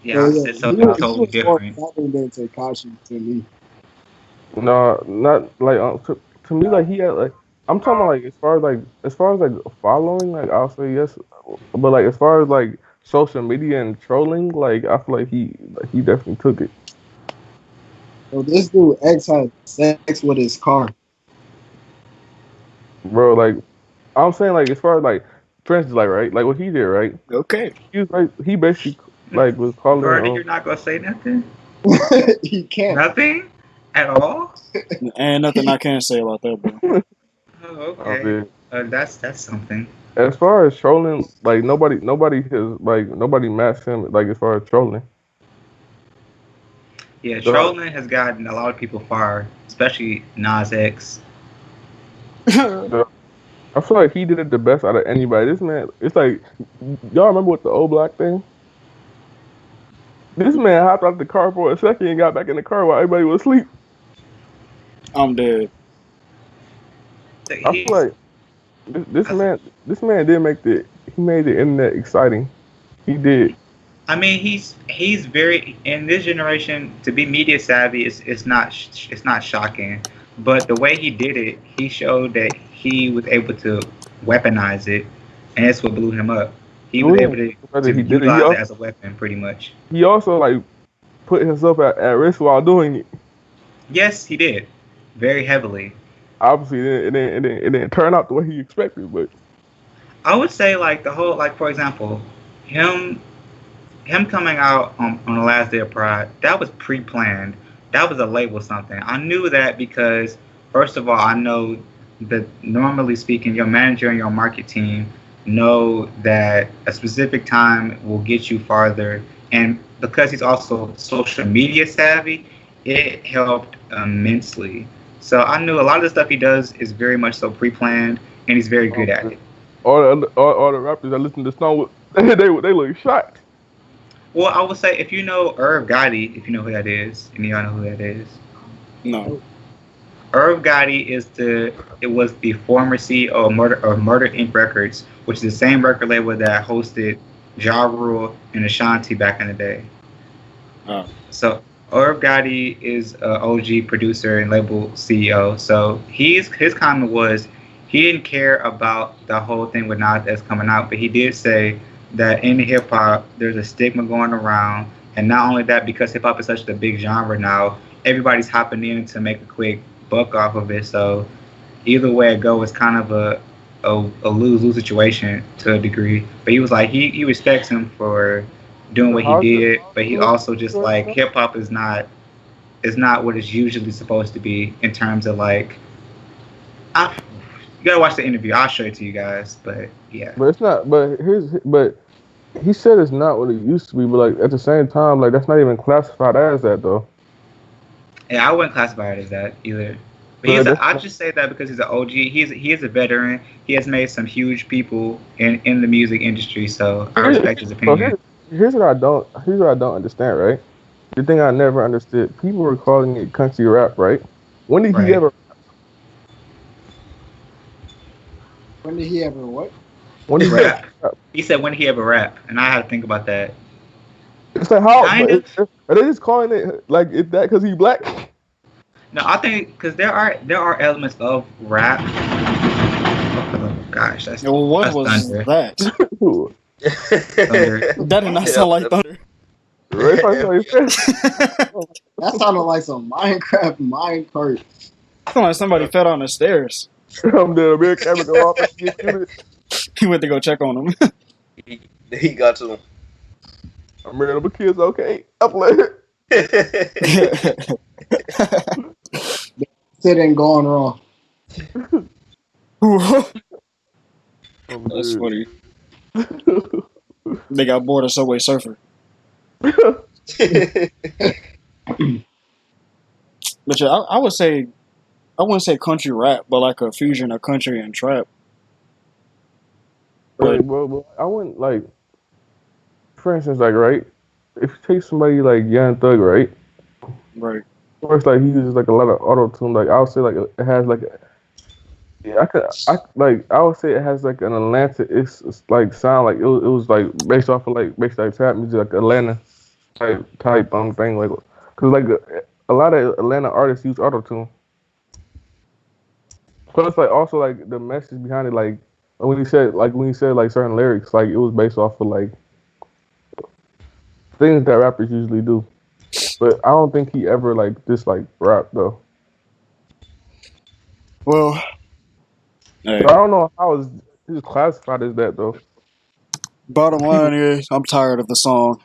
Yeah, it's totally different.
Than Tekashi to me.
No, not like to me. Like he had like I'm talking about like as far as like following. Like I'll say yes, but like as far as like social media and trolling, like I feel like he definitely took it.
So this dude X had sex with his car.
Bro, like I'm saying, like as far as like for instance, like right, like what he did, right?
Okay.
He was like he basically like was calling.
Bernie, you're not gonna say nothing.
He can't.
Nothing at all.
And nothing I can say about that, bro.
Oh, okay. That's something.
As far as trolling, like nobody matched him. Like as far as trolling.
Yeah, trolling has gotten a lot of people fired, especially Nas X.
I feel like he did it the best out of anybody. This man, it's like, y'all remember with the old black thing? This man hopped out the car for a second and got back in the car while everybody was asleep.
I'm dead.
I feel like this man did he made the internet exciting. He did.
I mean, he's very in this generation to be media savvy. It's not shocking, but the way he did it, he showed that he was able to weaponize it, and that's what blew him up. He was able to utilize it as a weapon, pretty much.
He also like put himself at risk while doing it.
Yes, he did, very heavily.
Obviously, it didn't turn out the way he expected, but
I would say like the whole for example, him coming out on the last day of Pride, that was pre-planned. That was a label something. I knew that because first of all, I know that normally speaking, your manager and your market team know that a specific time will get you farther. And because he's also social media savvy, it helped immensely. So I knew a lot of the stuff he does is very much so pre-planned, and he's very good at it.
All the rappers that listen to the song, they look shocked.
Well, I would say if you know Irv Gotti, if you know who that is, and y'all know who that is.
No.
Irv Gotti was the former CEO of Murder Inc. Records, which is the same record label that hosted Ja Rule and Ashanti back in the day.
Oh.
So Irv Gotti is an OG producer and label CEO. So his comment was he didn't care about the whole thing with Nas X coming out, but he did say that in hip hop there's a stigma going around, and not only that, because hip hop is such a big genre now, everybody's hopping in to make a quick buck off of it. So either way it goes, it's kind of a lose-lose situation to a degree. But he was like he respects him for doing what he did, but he also just like hip hop is not what it's usually supposed to be in terms of like. You gotta watch the interview. I'll show it to you guys. But yeah.
But it's not. But he said it's not what it used to be. But like at the same time, like that's not even classified as that though.
Yeah, I wouldn't classify it as that either. But I just say that because he's an OG. He is a veteran. He has made some huge people in the music industry. So I respect his opinion.
Here's what I don't understand, right? The thing I never understood. People were calling it country rap, right? When did he ever?
When did he ever what?
When did he rap? He said when did he ever rap, and I had to think about that.
It's like how are they just calling it like it that because he black?
No, I think because there are elements of rap. Oh gosh, that's
what was
thunder.
that?
Thunder.
That did not sound like thunder.
That sounded like some Minecraft minecart.
I thought like somebody fell down the stairs.
I'm the big camera go off and get you.
He went to go check on him.
He got to him.
I'm ready, my kids okay. I'm like
Shit ain't going wrong.
That's funny. They got bored of Subway Surfer. But yeah, I would say, I wouldn't say country rap, but like a fusion of country and trap.
Right, well, I wouldn't like. For instance, like right, if you take somebody like Young Thug, right?
Right.
First, like he uses like a lot of auto tune. Like I would say, like it has like. I would say it has like an Atlanta. It's like sound like it was like based off of like trap music, like Atlanta type thing, like because like a lot of Atlanta artists use auto tune. Plus, like also like the message behind it, like when he said like certain lyrics, like it was based off of like things that rappers usually do. But I don't think he ever like just like rap though.
Well, hey.
So I don't know how it's classified as that though.
Bottom line is, I'm tired of the song.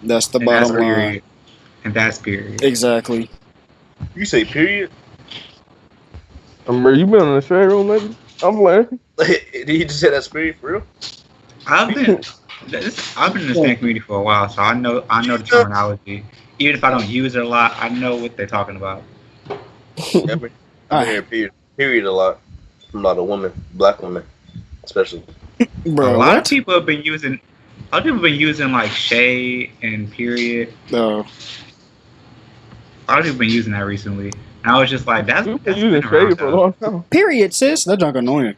That's the bottom line.
And that's period.
Exactly.
You say period?
You been in the shade room lately? I'm playing.
Did he just say that's period for real?
I've been in the same community for a while, so I know the terminology. Even if I don't use it a lot, I know what they're talking about.
I've been hearing period a lot from a lot of women, black women, especially.
Bro,
a lot of people have been using like shade and period.
No.
A lot of people have been using that recently. And I was just like, that's
using shade for a long time.
Period, sis. That junk annoying.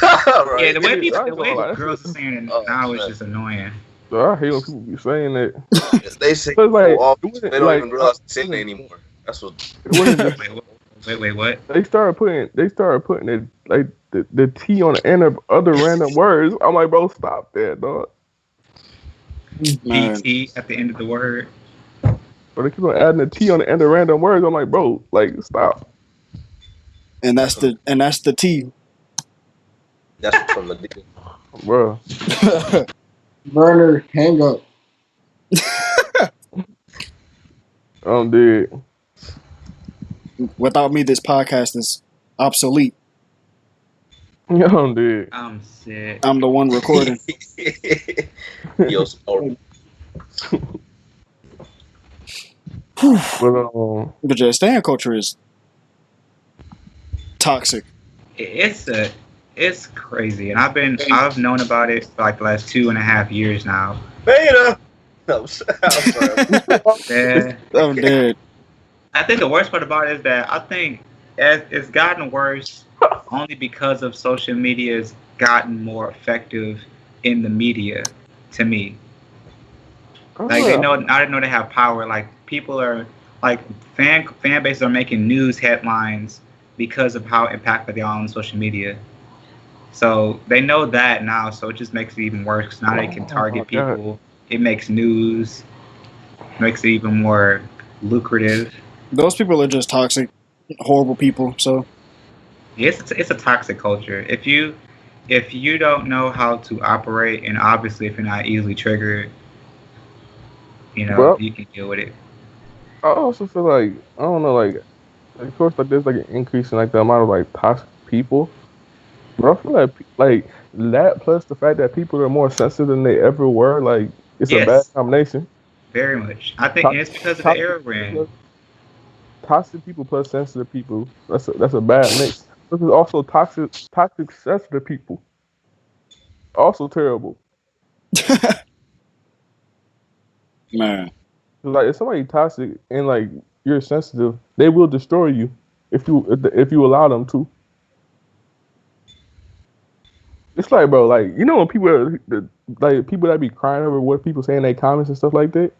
Right.
Yeah, the way girls are saying it now is just annoying.
So I hate when people be saying that.
They say
like,
they don't even realize they're saying it anymore. That's what.
Wait, what?
They started putting it like the T on the end of other random words. I'm like, bro, stop that, dog.
PT at the end of the word.
But they keep on adding a T on the end of random words. I'm like, bro, like stop.
And that's the T.
That's from the deal.
Bro.
Burner, hang up.
I'm dead.
Without me, this podcast is obsolete.
I'm dead.
I'm sick.
I'm the one recording.
Yo, sorry.
But yeah, stand culture is toxic.
It's crazy, and I've known about it for like the last 2.5 years now.
Beta. I'm sorry.
I'm dead.
I think the worst part about it is that I think it's gotten worse only because of social media's gotten more effective in the media. To me, like they know now, they know they have power. Like people are like fan bases are making news headlines because of how impactful they are on social media. So they know that now, so it just makes it even worse. Cause now they can target people. It makes news, makes it even more lucrative.
Those people are just toxic, horrible people. So
it's a toxic culture. If you don't know how to operate, and obviously if you're not easily triggered, you can deal with it.
I also feel like I don't know, like of course, like there's like an increase in like the amount of like toxic people. But I feel like that plus the fact that people are more sensitive than they ever were, like it's a bad combination.
Very much. I think it's because of the era we're in.
Toxic people plus sensitive people. That's a bad mix. This is also toxic sensitive people. Also terrible.
Man.
Like if somebody toxic and like you're sensitive, they will destroy you if you allow them to. It's like, bro, like you know when people like people that be crying over what people say in their comments and stuff like that.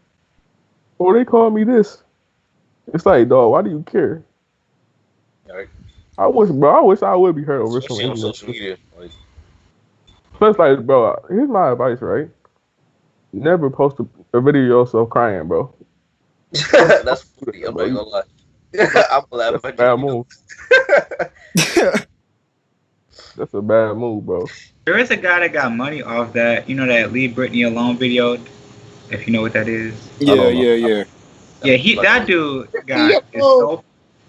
Or they call me this. It's like, dog, why do you care?
Like,
I wish I would be heard over
especially on
something.
social media. Like,
So it's like, bro, here's my advice, right? Never post a video of yourself crying, bro.
that's funny. I'm not gonna lie. I'm laughing.
That's a bad move. That's a bad move, bro.
There is a guy that got money off that, you know, that Leave Britney Alone video, if you know what that is.
Yeah.
Yeah, that dude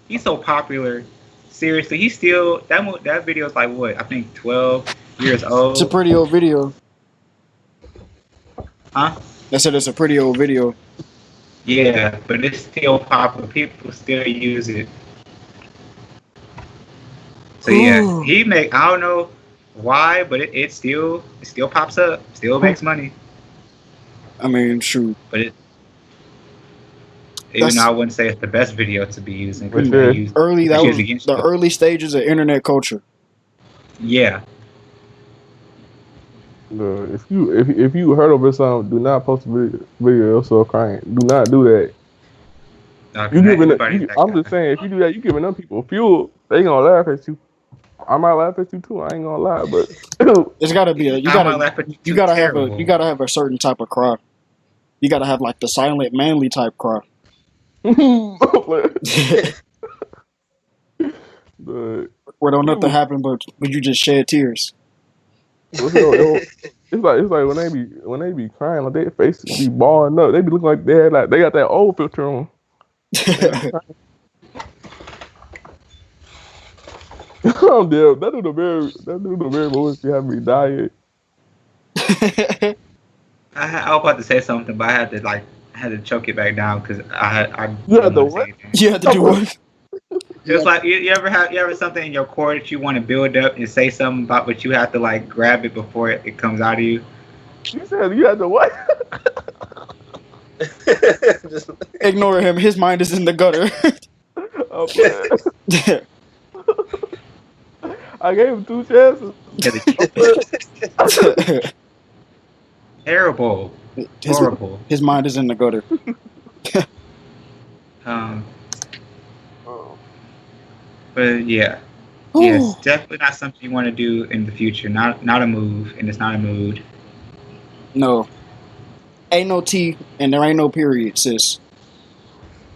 he's so popular. Seriously, he's still that video is like what? I think 12 years old.
It's a pretty old video.
Huh?
I said it's a pretty old video.
Yeah, but it's still popular. People still use it. So yeah, I don't know why, but it still pops up, still makes money.
I mean, shoot.
But even though I wouldn't say it's the best video to be using.
The early stages of internet culture.
Yeah.
If you heard of it, something, do not post a video of yourself crying. Do not do that. I'm just saying, if you do that, you giving them people fuel. They gonna laugh at you. I might laugh at you too. I ain't gonna lie, but
it's gotta be you gotta have a certain type of cry. You gotta have like the silent, manly type cry. Where don't nothing happen, but you just shed tears.
It's like when they be crying, like their faces be balling up. They be looking like they got that old filter on. I'm dead. That dude the very moment she had me dying.
I was about to say something, but I had to choke it back down because I
you had to what?
You had to do what?
Just like you ever something in your core that you want to build up and say something about, but you have to like grab it before it comes out of you.
You said you had to what?
Ignore him. His mind is in the gutter.
I gave him 2 chances.
Terrible. Horrible.
His mind is in the gutter.
But yeah. It's definitely not something you want to do in the future. Not a move, and it's not a mood.
No. Ain't no T and there ain't no period, sis.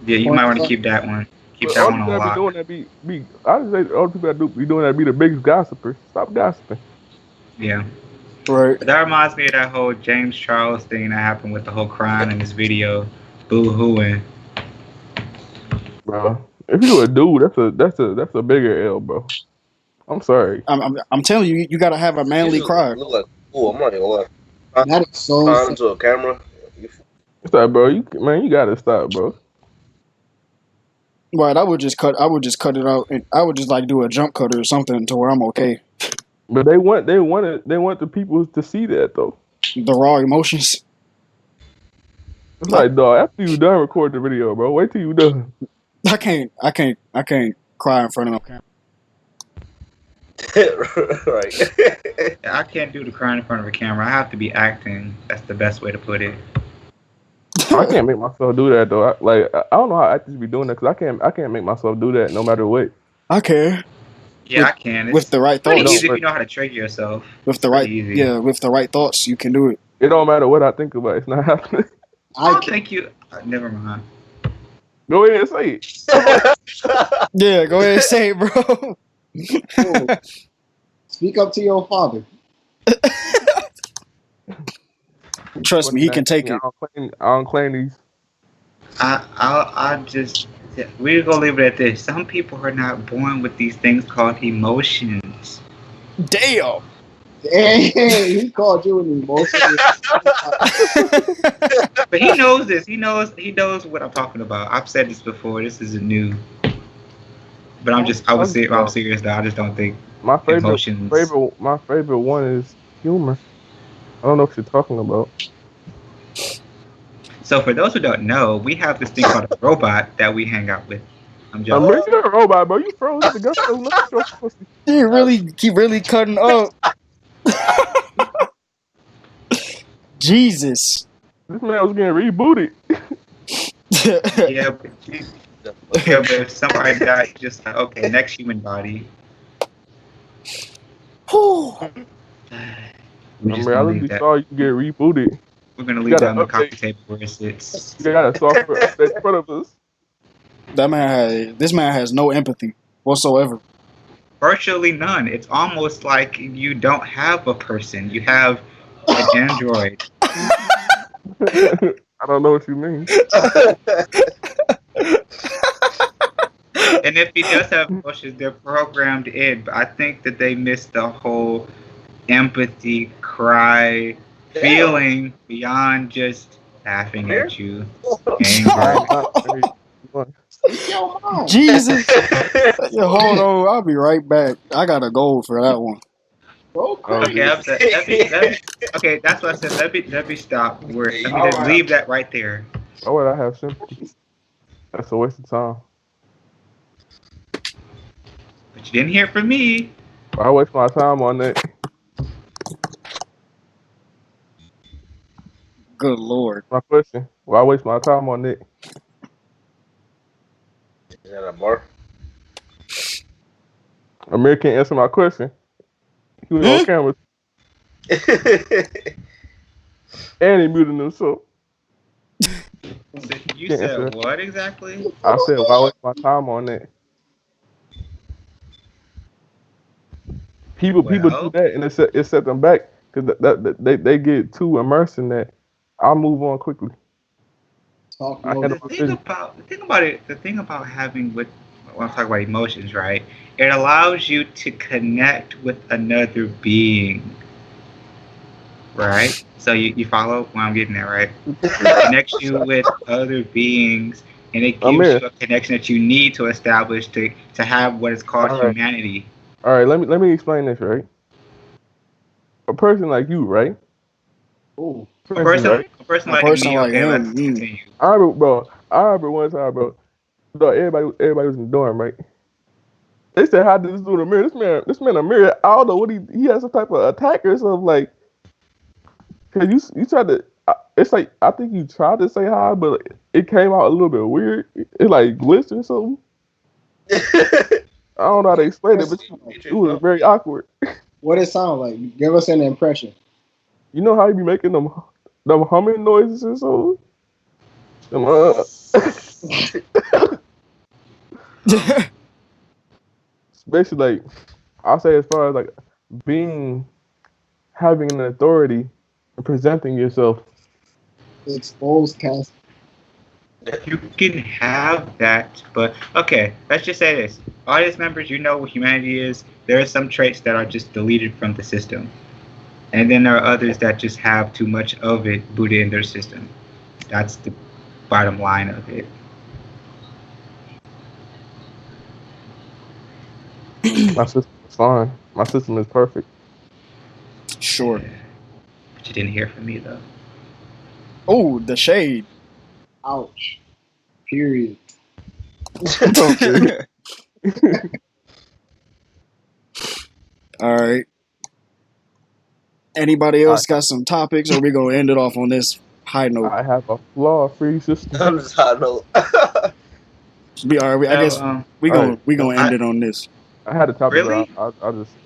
Yeah, you might want to keep that one. Keep that one on lock.
I just say all the people that be doing that be the biggest gossipers. Stop gossiping.
Yeah.
Right.
But that reminds me of that whole James Charles thing that happened with the whole crying in this video, boo-hooing.
Bro, if you a dude, that's a bigger L, bro. I'm sorry.
I'm telling you, you gotta have a manly cry.
Look like, I'm not gonna lie.
That is so
into a camera.
Stop, bro. You gotta stop, bro.
Right, I would just cut it out, and I would just like do a jump cut or something to where I'm okay.
But they want the people to see that though.
The raw emotions.
It's like, dog, after you done recording the video, bro, wait till you done.
I can't cry in front of no
camera. Right.
I can't do the crying in front of a camera. I have to be acting. That's the best way to put it.
I can't make myself do that though. I don't know how actors be doing that because I can't make myself do that no matter what.
I can.
Yeah, I can.
With the right thoughts.
It's easy if you know how to trigger yourself.
With the right thoughts, you can do it.
It don't matter what I think about. It's not happening.
I think you. Never mind.
Go ahead and say it.
Yeah, go ahead and say it, bro.
Speak up to your father.
Trust me, he can take it.
I don't claim these.
We're gonna leave it at this. Some people are not born with these things called emotions.
Damn.
Hey, he called you an emotion.
But he knows this. He knows what I'm talking about. I've said this before. This isn't new. But I'm serious though. I just don't think
my favorite
emotions.
One is humor. I don't know what you're talking about.
So for those who don't know, we have this thing called a robot that we hang out with. I'm joking.
You're a robot, bro. You froze the gun.
He really cutting up. Jesus.
This man was getting rebooted.
Yeah, but if somebody died, just like, okay, next human body.
Remember, I literally saw you get rebooted.
We're gonna leave that on the coffee table where it sits.
You got a software update in front of us.
This man has no empathy whatsoever.
Virtually none. It's almost like you don't have a person. You have an android.
I don't know what you mean.
And if he does have emotions, they're programmed in. But I think that they missed the whole empathy, cry, feeling beyond just laughing at you, angry.
Jesus. Yo, hold on. I'll be right back. I got a goal for that one.
Okay, that's what I said. Let me stop. Leave that right there.
Why would I have sympathy? That's a waste of time.
But you didn't hear from me.
Why waste my time on that?
Good Lord.
My question. Why waste my time on that?
Is that a bar?
Amir can't answer my question. He was on camera. And he muted himself.
You said what exactly?
I said, why waste my time on that? People do that, and it set them back because they get too immersed in that. I'll move on quickly.
The thing about having when I'm talking about emotions, right? It allows you to connect with another being, right? So you follow where I'm getting at, right? It connects you with other beings, and it gives you a connection that you need to establish to have what is called humanity.
All right, let me explain this, right? A person like you, right?
Ooh.
A person like me. Okay, let's continue.
I remember one time, bro. Everybody was in the dorm, right? They said, "How did this dude Amir? This man Amir, I don't know what he has some type of attack or something like." Cause you tried to. It's like I think you tried to say hi, but it came out a little bit weird. It like glitched or something. I don't know how to explain it, but it was very awkward.
What it sound like? Give us an impression.
You know how you be making them humming noises or something? Especially like I'll say as far as like having an authority and presenting yourself.
Exposed cast.
You can have that, but okay, let's just say this. Audience members, you know what humanity is. There are some traits that are just deleted from the system. And then there are others that just have too much of it booted in their system. That's the bottom line of it.
My system is fine. My system is perfect.
Sure.
But you didn't hear from me, though.
Oh, the shade.
Ouch. Period.
All right. Anybody else got some topics, or we gonna end it off on this high note?
I have a flaw-free system.
On this high note.
I guess we gonna end it on this.
I had a topic.
Really?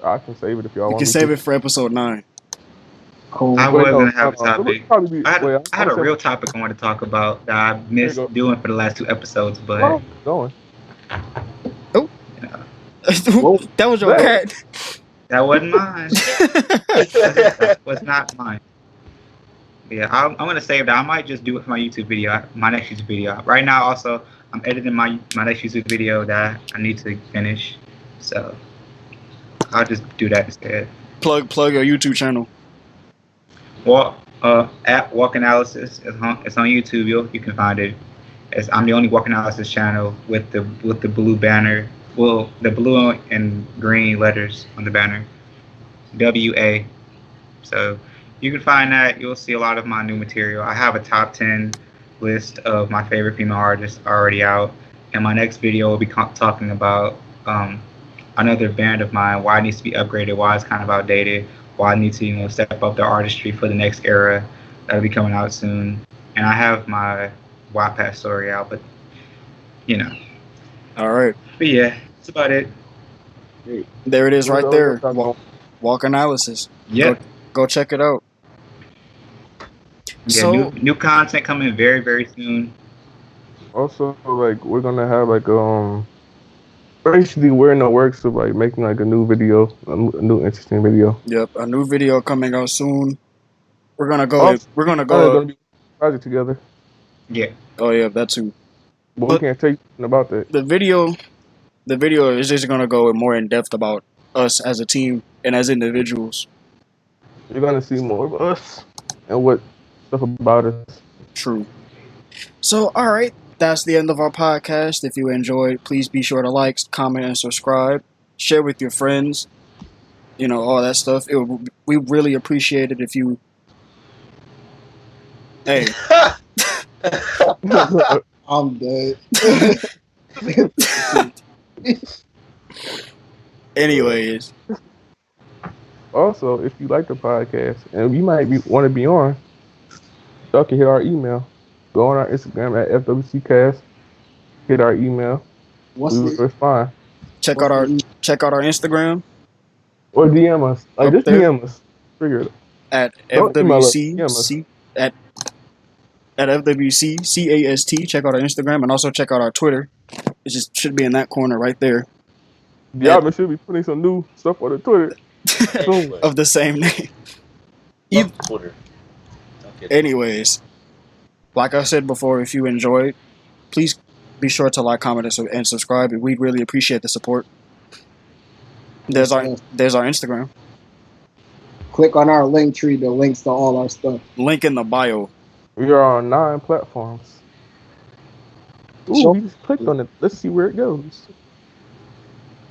I can save it if y'all want.
You can save it for episode 9.
Cool.
I was gonna have a topic. I had a real topic I wanted to talk about that I missed doing for the last 2 episodes, but
going.
Oh, that was your cat.
That wasn't mine. That was not mine. Yeah, I'm gonna save that. I might just do it for my YouTube video, my next YouTube video. Right now, also, I'm editing my next YouTube video that I need to finish, so I'll just do that instead.
Plug your YouTube channel.
At Walk Analysis. It's on YouTube. You can find it. I'm the only Walk Analysis channel with the blue banner. Well, the blue and green letters on the banner. WA. So you can find that. You'll see a lot of my new material. I have a top 10 list of my favorite female artists already out. And my next video will be talking about another band of mine, why it needs to be upgraded, why it's kind of outdated, I need to, step up the artistry for the next era that'll be coming out soon. And I have my Wattpad story out, but
All right.
But yeah, that's about it.
There it is, right there. Walk analysis.
Yep.
Go check it out.
Yeah, new content coming very, very soon.
Also, like, we're gonna have like basically we're in the works of like making like a new video, a new interesting video.
Yep, a new video coming out soon. We're gonna go.
Also,
we're gonna
Gonna
go.
be project together.
Yeah.
Oh yeah, that too.
But we can't tell you nothing about that.
The video is just gonna go more in depth about us as a team and as individuals.
You're gonna see more of us and what stuff about us.
True. So, all right, that's the end of our podcast. If you enjoyed, please be sure to like, comment, and subscribe. Share with your friends. All that stuff. We really appreciate it if you. Hey.
I'm dead.
Anyways.
Also, if you like the podcast and you might want to be on, y'all can hit our email. Go on our Instagram at FWCcast. Hit our email. We will respond.
Check out our Instagram.
Or DM us. Like, just DM us. Figure it
at FWC at FWC CAST. Check out our Instagram and also check out our Twitter. It just should be in that corner right there.
Y'all should be putting some new stuff on the Twitter.
Of the same name.
Twitter.
Anyways, like I said before, if you enjoyed, please be sure to like, comment, and subscribe. We'd really appreciate the support. There's our Instagram.
Click on our Linktree. The links to all our stuff.
Link in the bio.
We are on 9 platforms. Ooh, we just clicked on it. Let's see where it goes.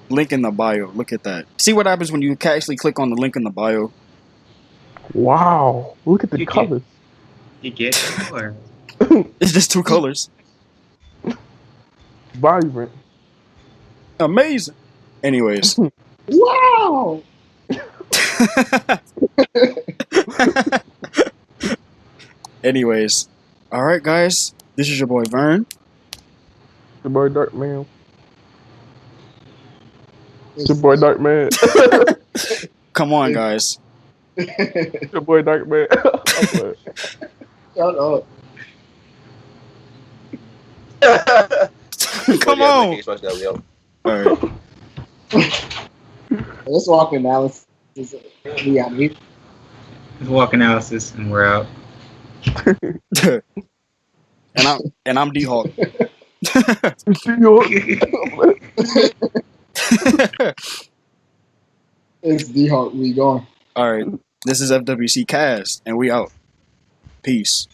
Link in the bio. Look at that. See what happens when you actually click on the link in the bio.
Wow. Look at the colors.
You get the color.
It's just 2 colors.
Vibrant.
Amazing. Anyways.
Wow.
Anyways. All right, guys. This is your boy Vern.
Your boy Dark Man. Your boy Dark Man.
Come on, guys.
Your boy Dark Man.
Shut up.
Come on.
All right.
Let's walk analysis. We out here.
Let's walk analysis, and we're out.
and I'm D-Hawk.
It's D-Hawk. We gone.
All right. This is FWC Cast, and we out. Peace.